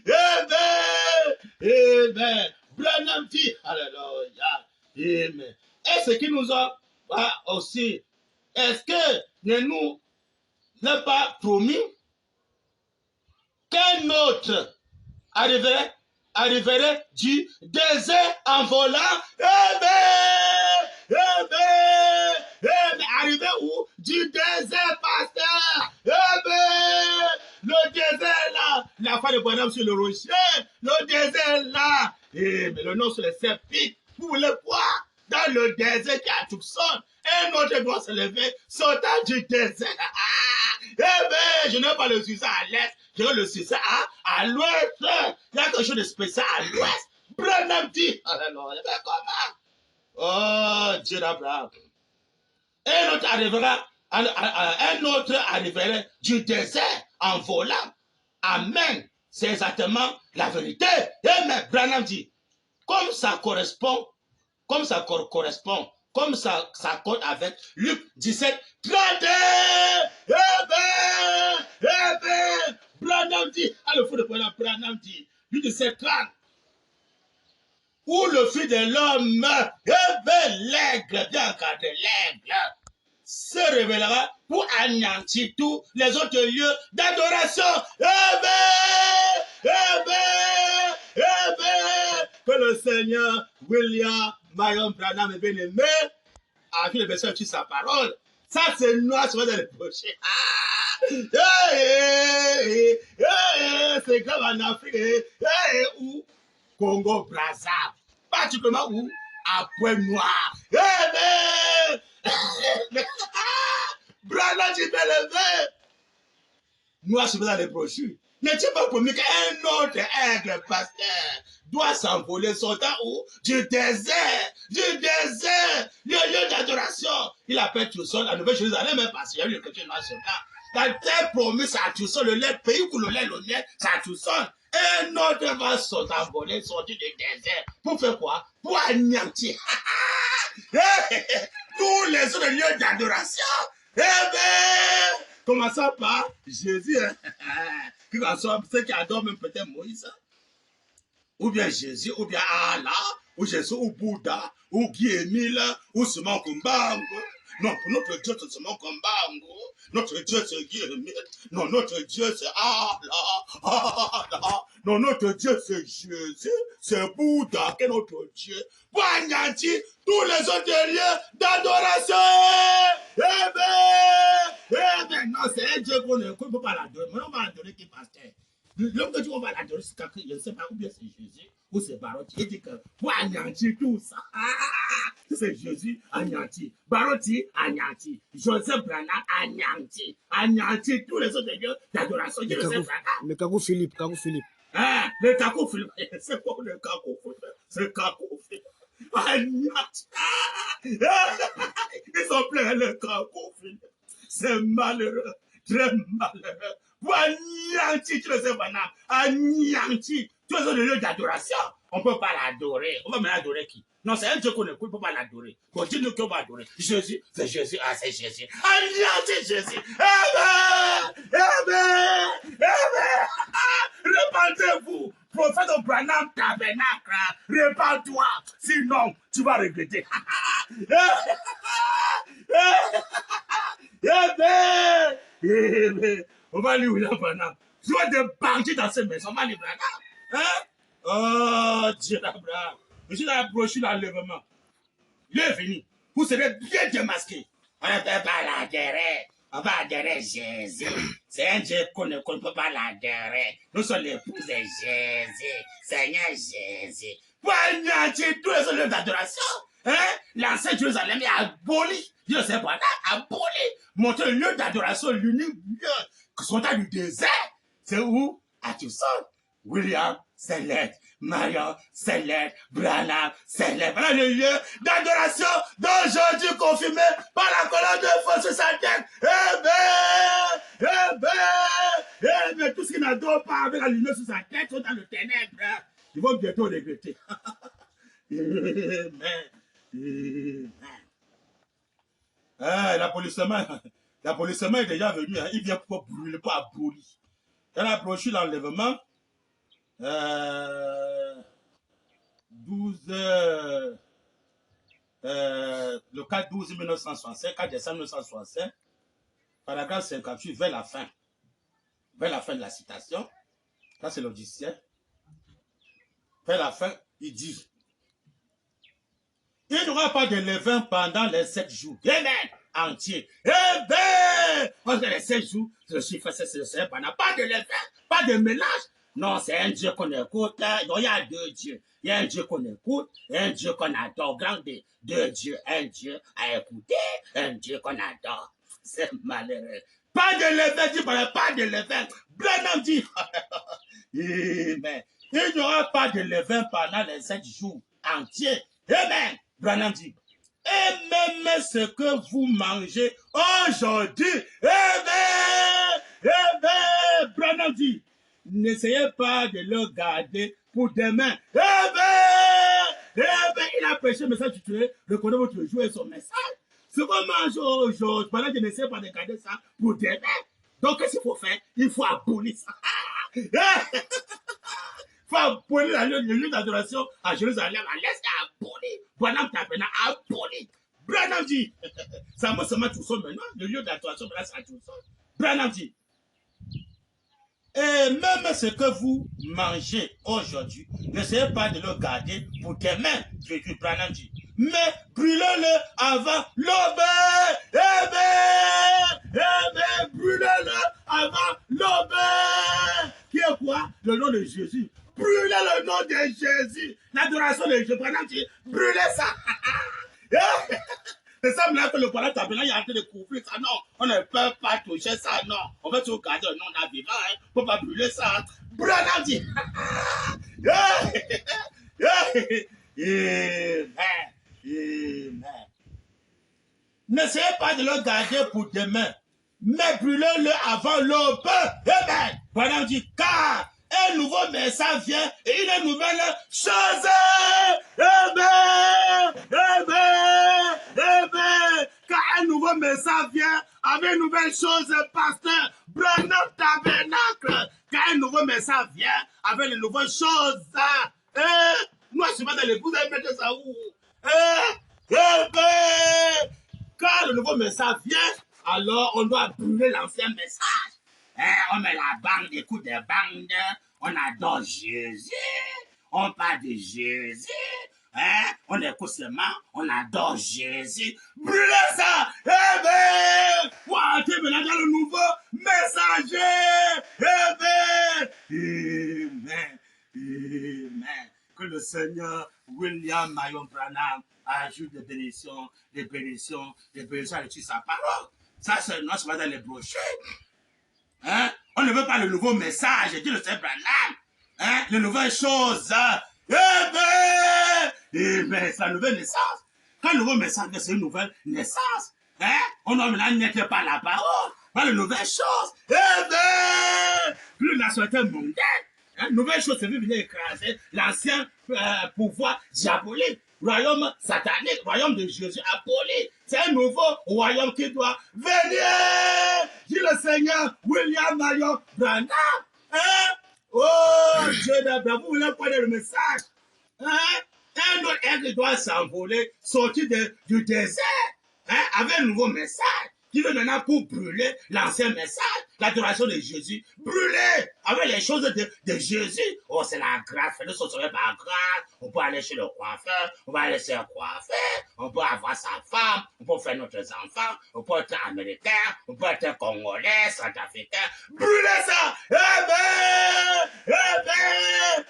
Speaker 2: Amen. Amen. Branham dit, alléluia. Amen. Et ce qui nous a aussi, est-ce que ne nous n'a pas promis qu'un autre arriverait du désert en volant? Arrivé où? Du désert, pasteur. Le désert là, la femme de Branham sur le rocher, le désert là. Mais le nom sur les serpilles, vous voulez voir? Dans le désert qui a Tucson, un autre doit se lever, sautant du désert. Je n'ai pas le succès à l'est, je veux le succès à l'ouest. Il y a quelque chose de spécial à l'ouest. Branham dit, alors, mais comment? Oh, Dieu d'Abraham. Un autre arriverait du désert en volant. Amen. C'est exactement la vérité. Amen. Branham dit, comme ça correspond, comme ça accorde avec Luc 17, 30. Branham dit, le fou de Branham dit, Luc 17, 30. Où le Fils de l'homme, l'aigle, bien encadré, l'aigle, se révélera pour anéantir tous les autres lieux d'adoration. Que le Seigneur William Marion Branham est bien aimé, a fait le verset sur sa parole. Ça, c'est noir, ça va dans les pochets. C'est comme en Afrique, où Congo Brazzaville, particulièrement où à Pointe-Noire. Branham dit bien levé. Noir, c'est dans les brochures. N'est-il pas promis qu'un autre aigle pasteur doit s'envoler sautant où? Du désert, le lieu d'adoration. Il appelle Tucson, la Nouvelle-Jérusalem, même parce qu'il y a eu le chrétien noir sur là. La terre promise à Tucson, le lait, pays où le lait, c'est à Tucson. Un autre va s'envoler, sortir du désert. Pour faire quoi? Pour anéantir. tous les autres lieux d'adoration. Eh bien, commençons par Jésus, hein? Qui soit ceux qui adorent même peut-être Moïse, ou bien Jésus, ou bien Allah, ou Jésus, ou Bouddha, ou Guy Émile, ou Simon Kumbango. Non, pour notre Dieu, c'est Simon Kumbango. Notre Dieu, c'est Guy Émile. Non, notre Dieu, c'est Allah. Non, notre Dieu, c'est Jésus. C'est Bouddha qui est notre Dieu. Boignanti, tous les autres lieux d'adoration. Eh bien, non, c'est un Dieu qu'on ne peut pas l'adorer. Mais on va l'adorer qui est pasteur. L'homme que tu vas l'adorer, c'est quelqu'un, je ne sais pas, ou bien c'est Jésus, ou c'est Barotti. Il dit que pour anéantir tout ça, c'est Jésus anéanti. Barotti anéanti. Joseph Branham anéanti. Anéanti tous les autres lieux d'adoration.
Speaker 1: Le Kakou Philippe, Kakou Philippe.
Speaker 2: Ah, le Kakou Philippe. C'est quoi le Kakou Philippe? C'est le Kakou Philippe. Anéanti. Ils sont pleins, le Kakou Philippe. C'est malheureux, très malheureux. Pour anéantir tous les événements, anéantir tous les autres lieux d'adoration. On ne peut pas l'adorer. On va me l'adorer qui? Non, c'est un Dieu qu'on écoute, on ne peut pas l'adorer. Bon, dis-nous qu'on va adorer. Jésus, c'est Jésus. Ah, c'est Jésus. Anéantir Jésus. Répandez-vous. Prophète Branham Tabernacle, répands-toi. Sinon, tu vas regretter. On va lire William Branham. Tu vois des bandits dans ces maisons, on va lire Branham. Hein? Oh, Dieu d'Abraham. Je suis dans la brochure d'enlèvement. Il est venu. Vous serez bien démasqués. On ne peut pas l'adhérer. On va adhérer Jésus. C'est un Dieu qu'on ne peut pas l'adhérer. Nous sommes l'époux de Jésus. Seigneur Jésus. Poignarder tous les lieux d'adoration. Hein? L'ancien Jérusalem est aboli. Dieu sait pas, aboli. Montrer le lieu d'adoration, l'unique lieu que sont dans le désert. C'est où? À Tucson. William Select, Marion Select, Branham Select. Voilà le lieu d'adoration d'aujourd'hui confirmé par la colonne de feu sur sa tête. Eh bien, tout ce qui n'adore pas avec la lumière sur sa tête sont dans le ténèbre. Ils vont bientôt regretter. La police est déjà venue. Hein. Il vient pour brûler, pour abolir. Dans la brochure l'enlèvement, le 4 12 1965, 4 décembre 1965, paragraphe 58, vers la fin de la citation, ça c'est l'Odyssée, vers la fin, il dit, il n'y aura pas de levain pendant les 7 jours. Amen. Entier. Eh bien, parce que les 7 jours, le chiffre, c'est pendant pas de levain, pas de mélange. Non, c'est un Dieu qu'on écoute. Il y a 2 dieux. Il y a un Dieu qu'on écoute et un Dieu qu'on adore. Grand 2 dieux. Un Dieu à écouter, un Dieu qu'on adore. C'est malheureux. Pas de levain, dit pas de levain. Branham dit, mais il n'y aura pas de levain pendant les 7 jours entiers. Amen. Branham dit, et même ce que vous mangez aujourd'hui. Branham dit, n'essayez pas de le garder pour demain. Il a prêché le message du Dieu, reconnaît votre jour et son message. Ce qu'on mange aujourd'hui, pendant que n'essayez pas de garder ça pour demain. Donc, qu'est-ce qu'il faut faire? Il faut abolir ça. Il faut abolir le lieu d'adoration à Jérusalem, à l'est, abolir. Branham Tabernacle, abolir. Branham dit, ça me semble tout ça maintenant, le lieu d'adoration, c'est à tout ça. Branham dit, et même ce que vous mangez aujourd'hui, n'essayez pas de le garder pour demain, Branham dit. Mais brûlez-le avant l'aube. Brûlez-le avant l'aube. Qui est quoi? Le nom de Jésus. Brûlez le nom de Jésus. L'adoration de Jésus. Branham dit, brûlez ça. C'est ça là que le Branham Tabernacle est en train de couvrir ça. Non, on ne peut pas toucher ça. Non, on va tout garder. Non, on a vivant. On ne peut pas brûler ça. Branham dit. Amen. N'essayez pas de le garder pour demain, mais brûlez-le avant l'aube. Amen. Branham dit, car un nouveau message vient et une nouvelle chose. Amen. un nouveau message vient avec une nouvelle chose, pasteur. Branham Tabernacle. Quand un nouveau message vient avec une nouvelle chose, moi je suis pas dans l'épouse, vous allez mettre ça où? Quand le nouveau message vient, alors on doit brûler l'ancien message. On met la bande, écoute des bandes, on adore Jésus, on parle de Jésus, on écoute seulement, on adore Jésus. Brûlez ça! Pour entrer maintenant dans le nouveau messager! Amen! Amen! Que le Seigneur William Marion Branham ajoute des bénédictions sur sa parole. Ça, c'est non, c'est pas dans les brochures. On ne veut pas le nouveau message, dit le Seigneur Branham. Les nouvelles choses. C'est la nouvelle naissance. Quand le nouveau message, c'est une nouvelle naissance. On ne n'était pas la parole, pas les nouvelles choses. Plus la société mondaine. Nouvelle chose, c'est venir écraser l'ancien pouvoir diabolique. Royaume satanique, royaume de Jésus aboli. C'est un nouveau royaume qui doit venir. Dit le Seigneur William Marion Branham. Oh, Dieu d'Abraham, vous voulez prendre le message? Un autre aigle doit s'envoler, sortir du désert, avec un nouveau message qui veut maintenant pour brûler l'ancien message, l'adoration de Jésus. Brûler avec les choses de Jésus. Oh, c'est la grâce. Nous ne sommes pas grâce. On peut aller chez le coiffeur, on va aller se coiffer, on peut avoir sa femme, on peut faire notre enfants, on peut être américain, on peut être congolais, centrafricain. Brûler ça!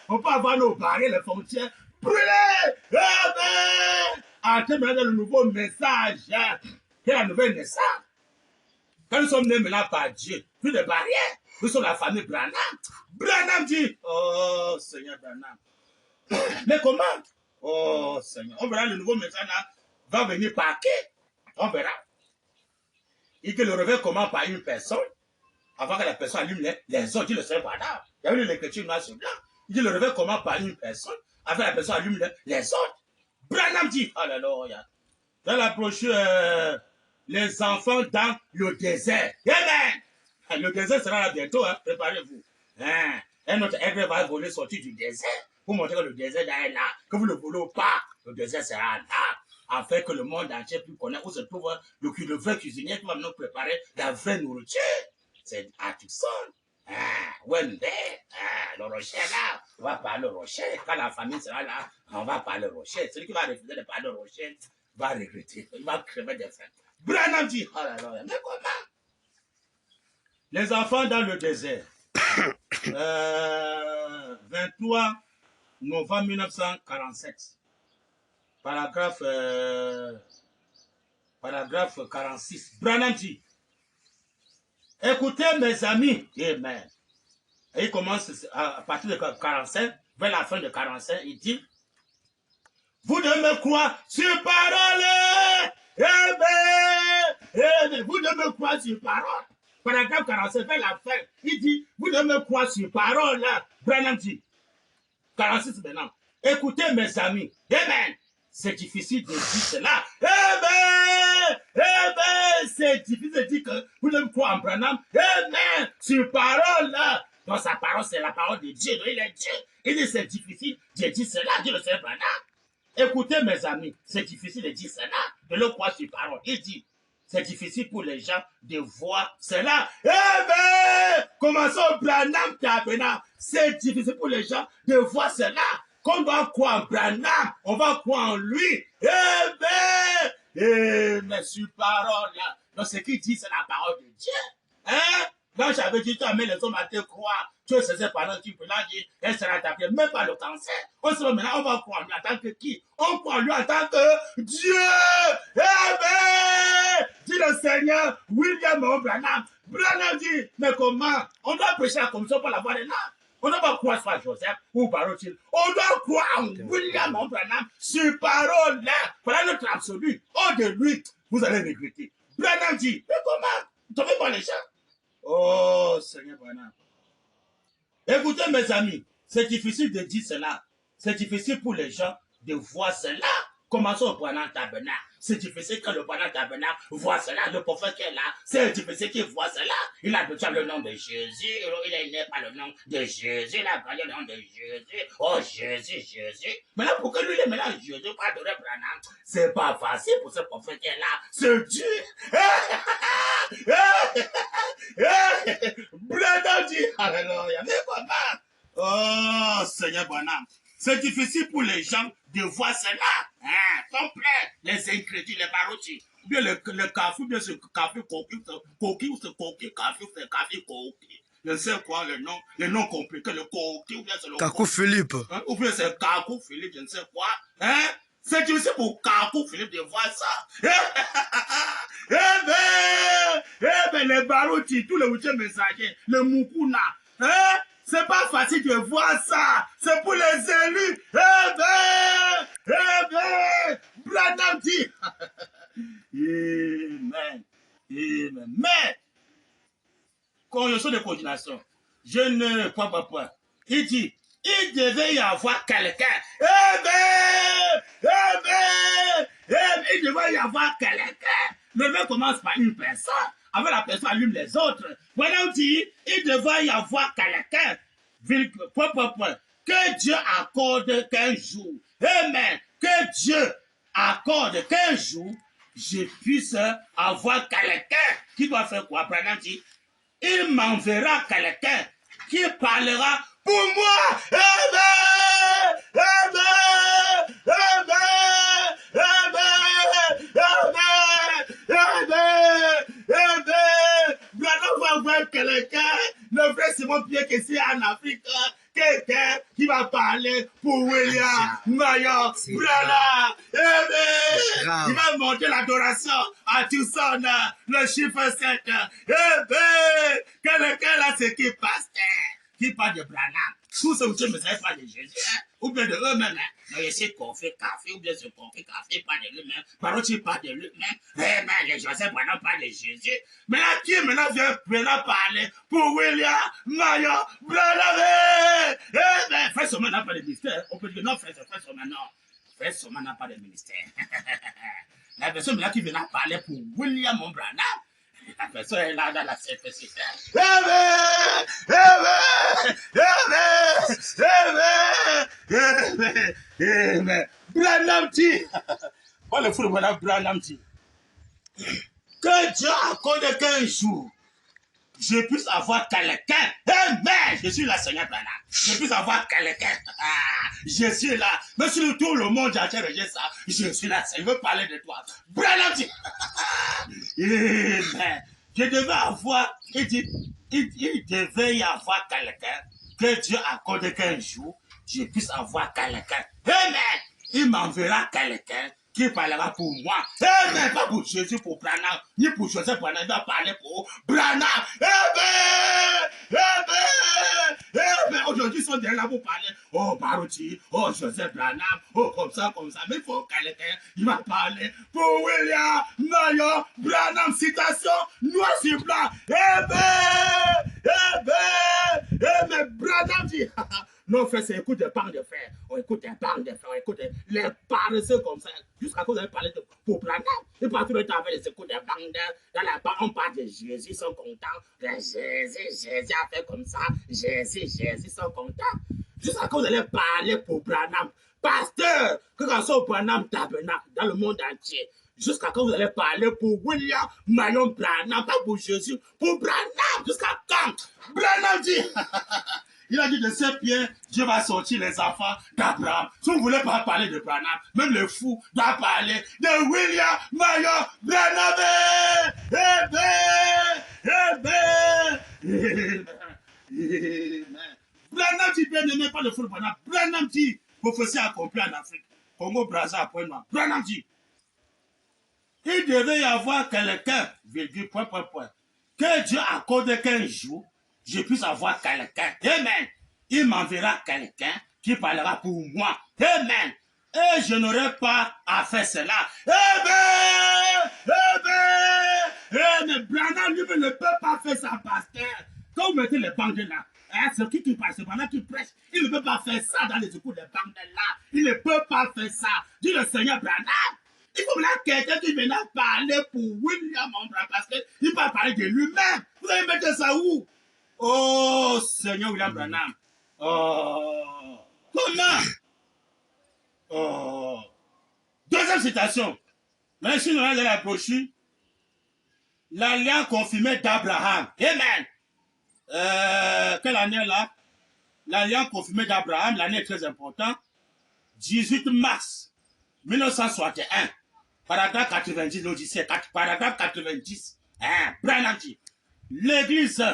Speaker 2: On peut avoir nos barrières, les frontières. Brûler! Entrer maintenant dans le nouveau message, qui est la nouvelle naissance. Quand nous sommes nés maintenant par Dieu, plus de barrières. Nous sommes la famille Branham. Branham dit, oh Seigneur Branham. Mais comment? Oh Seigneur. On verra le nouveau message là, va venir par qui? On verra. Et que le réveil commence par une personne, avant que la personne allume les autres, dit le Seigneur Branham. Il y a eu l'écriture noir sur blanc. Il dit le réveil commence par une personne, avant que la personne allume les autres. Branham dit, alléluia. Dans la brochure, les enfants dans le désert. Amen. Le désert sera là bientôt, préparez-vous. Un autre aigle va voler sortir du désert pour montrer que le désert est là. Que vous ne le voulez pas, le désert sera là. Afin que le monde entier puisse connaître où se trouve le vrai cuisinier qui va nous préparer la vraie nourriture. C'est à Tucson. Wende, le rocher là, on va parler au rocher. Quand la famille sera là, on va parler au rocher. Celui qui va refuser de parler au rocher va regretter. Il va crever des faim. Branham dit, oh là là, mais comment? Les enfants dans le désert. 23 novembre 1947. Paragraphe 46. Branham dit, écoutez mes amis, amen. Et il commence à partir de 45, vers la fin de 45, il dit, vous devez me croire sur parole, vous devez me croire sur parole. Paragraphe 45, vers la fin, il dit, vous devez me croire sur parole, Branham dit, 46 maintenant, écoutez mes amis, amen. C'est difficile de dire cela. C'est difficile de dire que vous devez me croire en Branham, amen, sur parole, là. Donc sa parole, c'est la parole de Dieu. Donc, il est Dieu. Il dit, c'est difficile de dire cela, dit le Seigneur Branham. Écoutez, mes amis, c'est difficile de dire cela, de le croire sur parole. Il dit, c'est difficile pour les gens de voir cela. Commençons Branham Tabernacle. C'est difficile pour les gens de voir cela. Qu'on doit croire en Branham, on va croire en lui. Mais sur parole, là. Donc ce qu'il dit, c'est la parole de Dieu. Quand j'avais dit, tu amènes les hommes à te croire, tu es censé parler, tu peux là dire, elle sera tapée, même pas le cancer. On se dit, maintenant, on va croire en lui en tant que qui? On croit en lui en tant que Dieu. Dit le Seigneur, William Branham. Branham dit, mais comment? On doit prêcher la commission pour la voix des langues. On ne doit pas croire sur Joseph ou Barotil. On doit croire en William Branham sur parole là. Voilà notre absolu. Hors de lui, vous allez regretter. Branham dit, mais comment? Vous trouvez pas les gens? Oh, Seigneur Branham. Écoutez, mes amis, c'est difficile de dire cela. C'est difficile pour les gens de voir cela. Commençons au Branham Tabernacle. C'est difficile que le Branham Tabernacle voit cela. Le prophète qui est là, c'est difficile qu'il voit cela. Il a déjà le nom de Jésus. Il est né par le nom de Jésus. Il a gagné le nom de Jésus. Oh, Jésus, Jésus. Mais là, pour que lui, il est maintenant Jésus, pas de Branham, c'est pas facile pour ce prophète qui est là. C'est Dieu. Branham dit, alléluia. Mais comment? Oh, Seigneur Branham. C'est difficile pour les gens de voir cela. Hein, complet. Les incrédules, les baroutis. Ou bien le café, bien ce café coquille, café, je ne sais quoi, le nom compliqué, le coquille, ou bien c'est le
Speaker 1: Kakou Philippe.
Speaker 2: Hein, ou bien c'est Kakou Philippe, je ne sais quoi. Hein? C'est difficile pour Kakou Philippe de voir ça. Les baroutis, tous les huitièmes messagers, le Mukuna, hein? C'est pas facile de voir ça. C'est pour les élus. Branham dit. Amen. Amen. Mais, conjonction de coordination, je ne crois pas point. Il dit, il devait y avoir quelqu'un. Il devait y avoir quelqu'un. Le mec commence par une personne. Avec la personne allume les autres. Voilà, on dit, il devait y avoir quelqu'un. Que Dieu accorde 15 jours. Amen. Que Dieu accorde 15 jours. Je puisse avoir quelqu'un qui doit faire quoi? Branham dit, il m'enverra quelqu'un qui parlera pour moi. Amen. Amen. Amen. Amen. Amen. Amen. Branham va voir quelqu'un, le vrai Simon Pierre qui est en Afrique, quelqu'un qui va parler pour William Mayon Branham. Amen. Il va monter l'adoration à Tucson, le chiffre 7. Amen. Quelqu'un là, c'est qui pasteur, qui parle de Branham. Tous ceux qui ne savent pas de Jésus, ou bien de eux-mêmes. Mais ici, café, ou bien ce café, pas de lui-même. Parochi, pas de lui-même. Eh bien, les Joseph Branham parlent de Jésus. Mais là, qui maintenant vient maintenant parler pour William Mayon Branham? Eh bien, Frère Soman n'a pas de ministère. On peut dire non, Frère Soman, non. Frère Soman n'a pas de ministère. La personne là qui vient parler pour William Branham, la personne est là dans la simplicité. Amen! Amen! Amen! Amen! Amen! Branham dit, pas le fou de Branham dit, que Dieu accorde 15 jours, je puisse avoir quelqu'un. Amen! Je suis là, Seigneur Branham. Je puisse avoir quelqu'un. Je suis là. Mais si tout le monde a rejeté ça, je suis là. Je veux parler de toi. Branham dit, Amen. Je devais avoir, il devait y avoir quelqu'un, que Dieu accorde 15 jours, je puisse avoir quelqu'un. Amen. Il m'enverra quelqu'un qui parlera pour moi. Amen. Pas pour Jésus, pour Branham, ni pour Joseph Branham, il va parler pour Branham. Amen. Amen. Amen. Aujourd'hui, ils sont derrière là pour parler. Oh, Baruti, oh, Joseph Branham, oh, comme ça, comme ça. Mais il faut quelqu'un, il va parler pour William Mayon Branham. Citation, noir sur blanc. Amen. Amen. Amen. Branham dit, non, frère, c'est écoute des bancs de fer. On écoute des bancs de fer, on écoute les paresseux comme ça. Jusqu'à cause de parler de pour Branham. Et pas tout le temps avec les écoutes des bancs dans la banque, on parle de Jésus, ils sont contents. De Jésus a fait comme ça. Jésus, ils sont contents. Jusqu'à cause de parler pour Branham. Pasteur, que quand soit Branham Tabernacle dans le monde entier. Jusqu'à quand vous allez parler pour William Mayon Branham, pas pour Jésus, pour Branham. Jusqu'à quand? Branham dit. Il a dit de ce pied, Dieu va sortir les enfants d'Abraham. Si vous ne voulez pas parler de Branham, même le fou doit parler de William Mayon Branham. Amen. Amen. Amen. Branham dit bien aimé, pas le fou de Branham. Branham dit, prophétie accomplie en Afrique. Congo, Brazza, point. Branham dit, il devait y avoir quelqu'un, virgule, point. Que Dieu accorde 15 jours, je puisse avoir quelqu'un. Amen. Il m'enverra quelqu'un qui parlera pour moi. Amen. Et je n'aurai pas à faire cela. Amen. Amen. Amen. Branham lui ne peut pas faire ça, pasteur. Quand vous mettez les bandes là, c'est qui passe, c'est Branham qui prêche. Il ne peut pas faire ça dans les écoutes des bandes là. Il ne peut pas faire ça. Dit le Seigneur Branham. Il faut maintenant quelqu'un qui vienne parler pour William Branham parce qu'il va parler de lui-même. Vous allez mettre ça où? Oh, Seigneur William Branham. Oh, comment? Oh. Deuxième citation. Maintenant, si nous regardons la brochure, l'alliance confirmée d'Abraham. Amen. Quelle année là? L'alliance confirmée d'Abraham, l'année est très importante. 18 mars 1961. Paragraphe 90, l'Odyssée. Paragraphe 90. Branham dit, l'Église,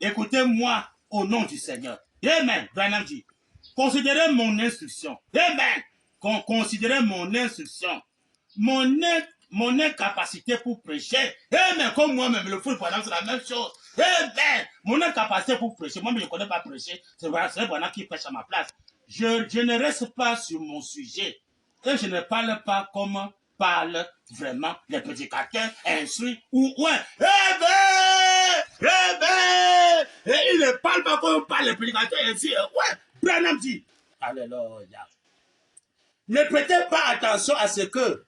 Speaker 2: écoutez-moi au nom du Seigneur. Amen. Branham dit, considérez mon instruction. Amen. Considérez mon instruction. Mon incapacité pour prêcher. Amen. Comme moi-même, le fou Branham, c'est la même chose. Amen. Mon incapacité pour prêcher. Moi-même, je ne connais pas prêcher. C'est Branham qui prêche à ma place. Je ne reste pas sur mon sujet. Et je ne parle pas comme parlent vraiment les prédicateurs instruits ou ouais. Et il ne parle pas comme parlent les prédicateurs instruits. Ouais. Branham dit. Alléluia. Ne prêtez pas attention à ce que.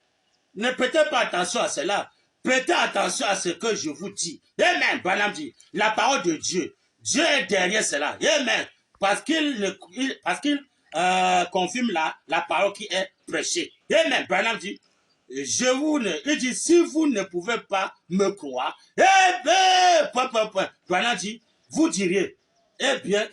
Speaker 2: Ne prêtez pas attention à cela. Prêtez attention à ce que je vous dis. Amen. Branham dit. La parole de Dieu. Dieu est derrière cela. Amen. Parce qu'il confirme la parole qui est prêchée. Amen. Branham dit, il dit, si vous ne pouvez pas me croire, Branham dit, vous diriez, eh bien,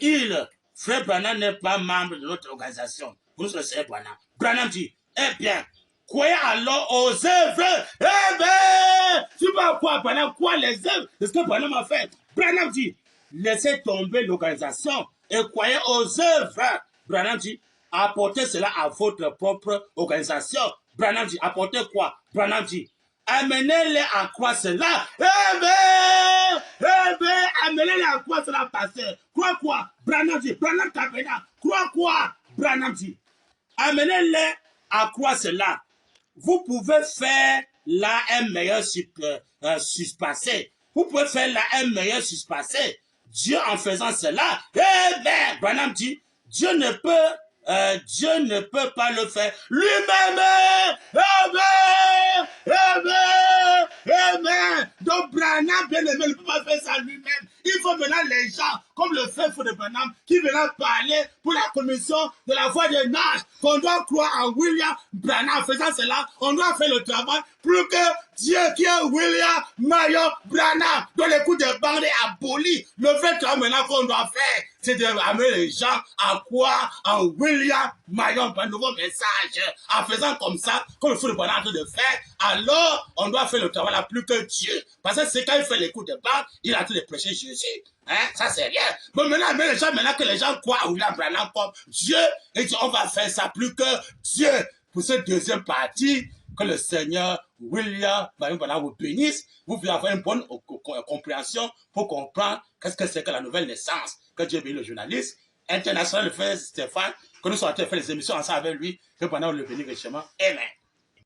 Speaker 2: frère Branham n'est pas membre de notre organisation. Vous le savez, Branham. Branham dit, eh bien, croyez alors aux œuvres. Eh bien, tu vas quoi, Branham? Quoi les œuvres? C'est ce que Branham a fait. Branham dit, laissez tomber l'organisation et croyez aux œuvres. Branham dit, apportez cela à votre propre organisation. Branham dit, apportez quoi? Branham dit, amenez-les à croire cela. Amenez-les à croire cela, pasteur. Crois quoi? Branham dit, Branham Tabernacle. Crois quoi? Branham dit, amenez-les à croire cela. Vous pouvez faire là un meilleur suspassé. Vous pouvez faire là un meilleur suspassé. Dieu en faisant cela, Branham dit, Dieu ne peut pas le faire lui-même. Amen. Donc Branham, bien aimé, ne peut pas faire ça lui-même. Il faut maintenant les gens, comme le fait de Branham, qui viennent parler pour la commission de la voix des nage, qu'on doit croire en William Branham. En faisant cela, on doit faire le travail plus que Dieu qui est William Marion Branham, dont les coups de bande est aboli. Le vrai travail maintenant qu'on doit faire, c'est d'amener les gens à croire en William Marion Branham, nouveau message. En faisant comme ça, comme le fou de Branham est en train de faire, alors on doit faire le travail là plus que Dieu. Parce que c'est quand il fait les coups de bande, il est en train de prêcher Jésus. Ça c'est rien. Mais maintenant que les gens croient en William Branham comme Dieu, et on va faire ça plus que Dieu. Pour cette deuxième partie, que le Seigneur William Branham vous bénisse, vous pouvez avoir une bonne compréhension pour comprendre qu'est-ce que c'est que la nouvelle naissance. Que Dieu bénisse le journaliste international, le frère Stéphane, que nous sommes en train de faire les émissions ensemble avec lui, que pendant le bénisse richement. Amen.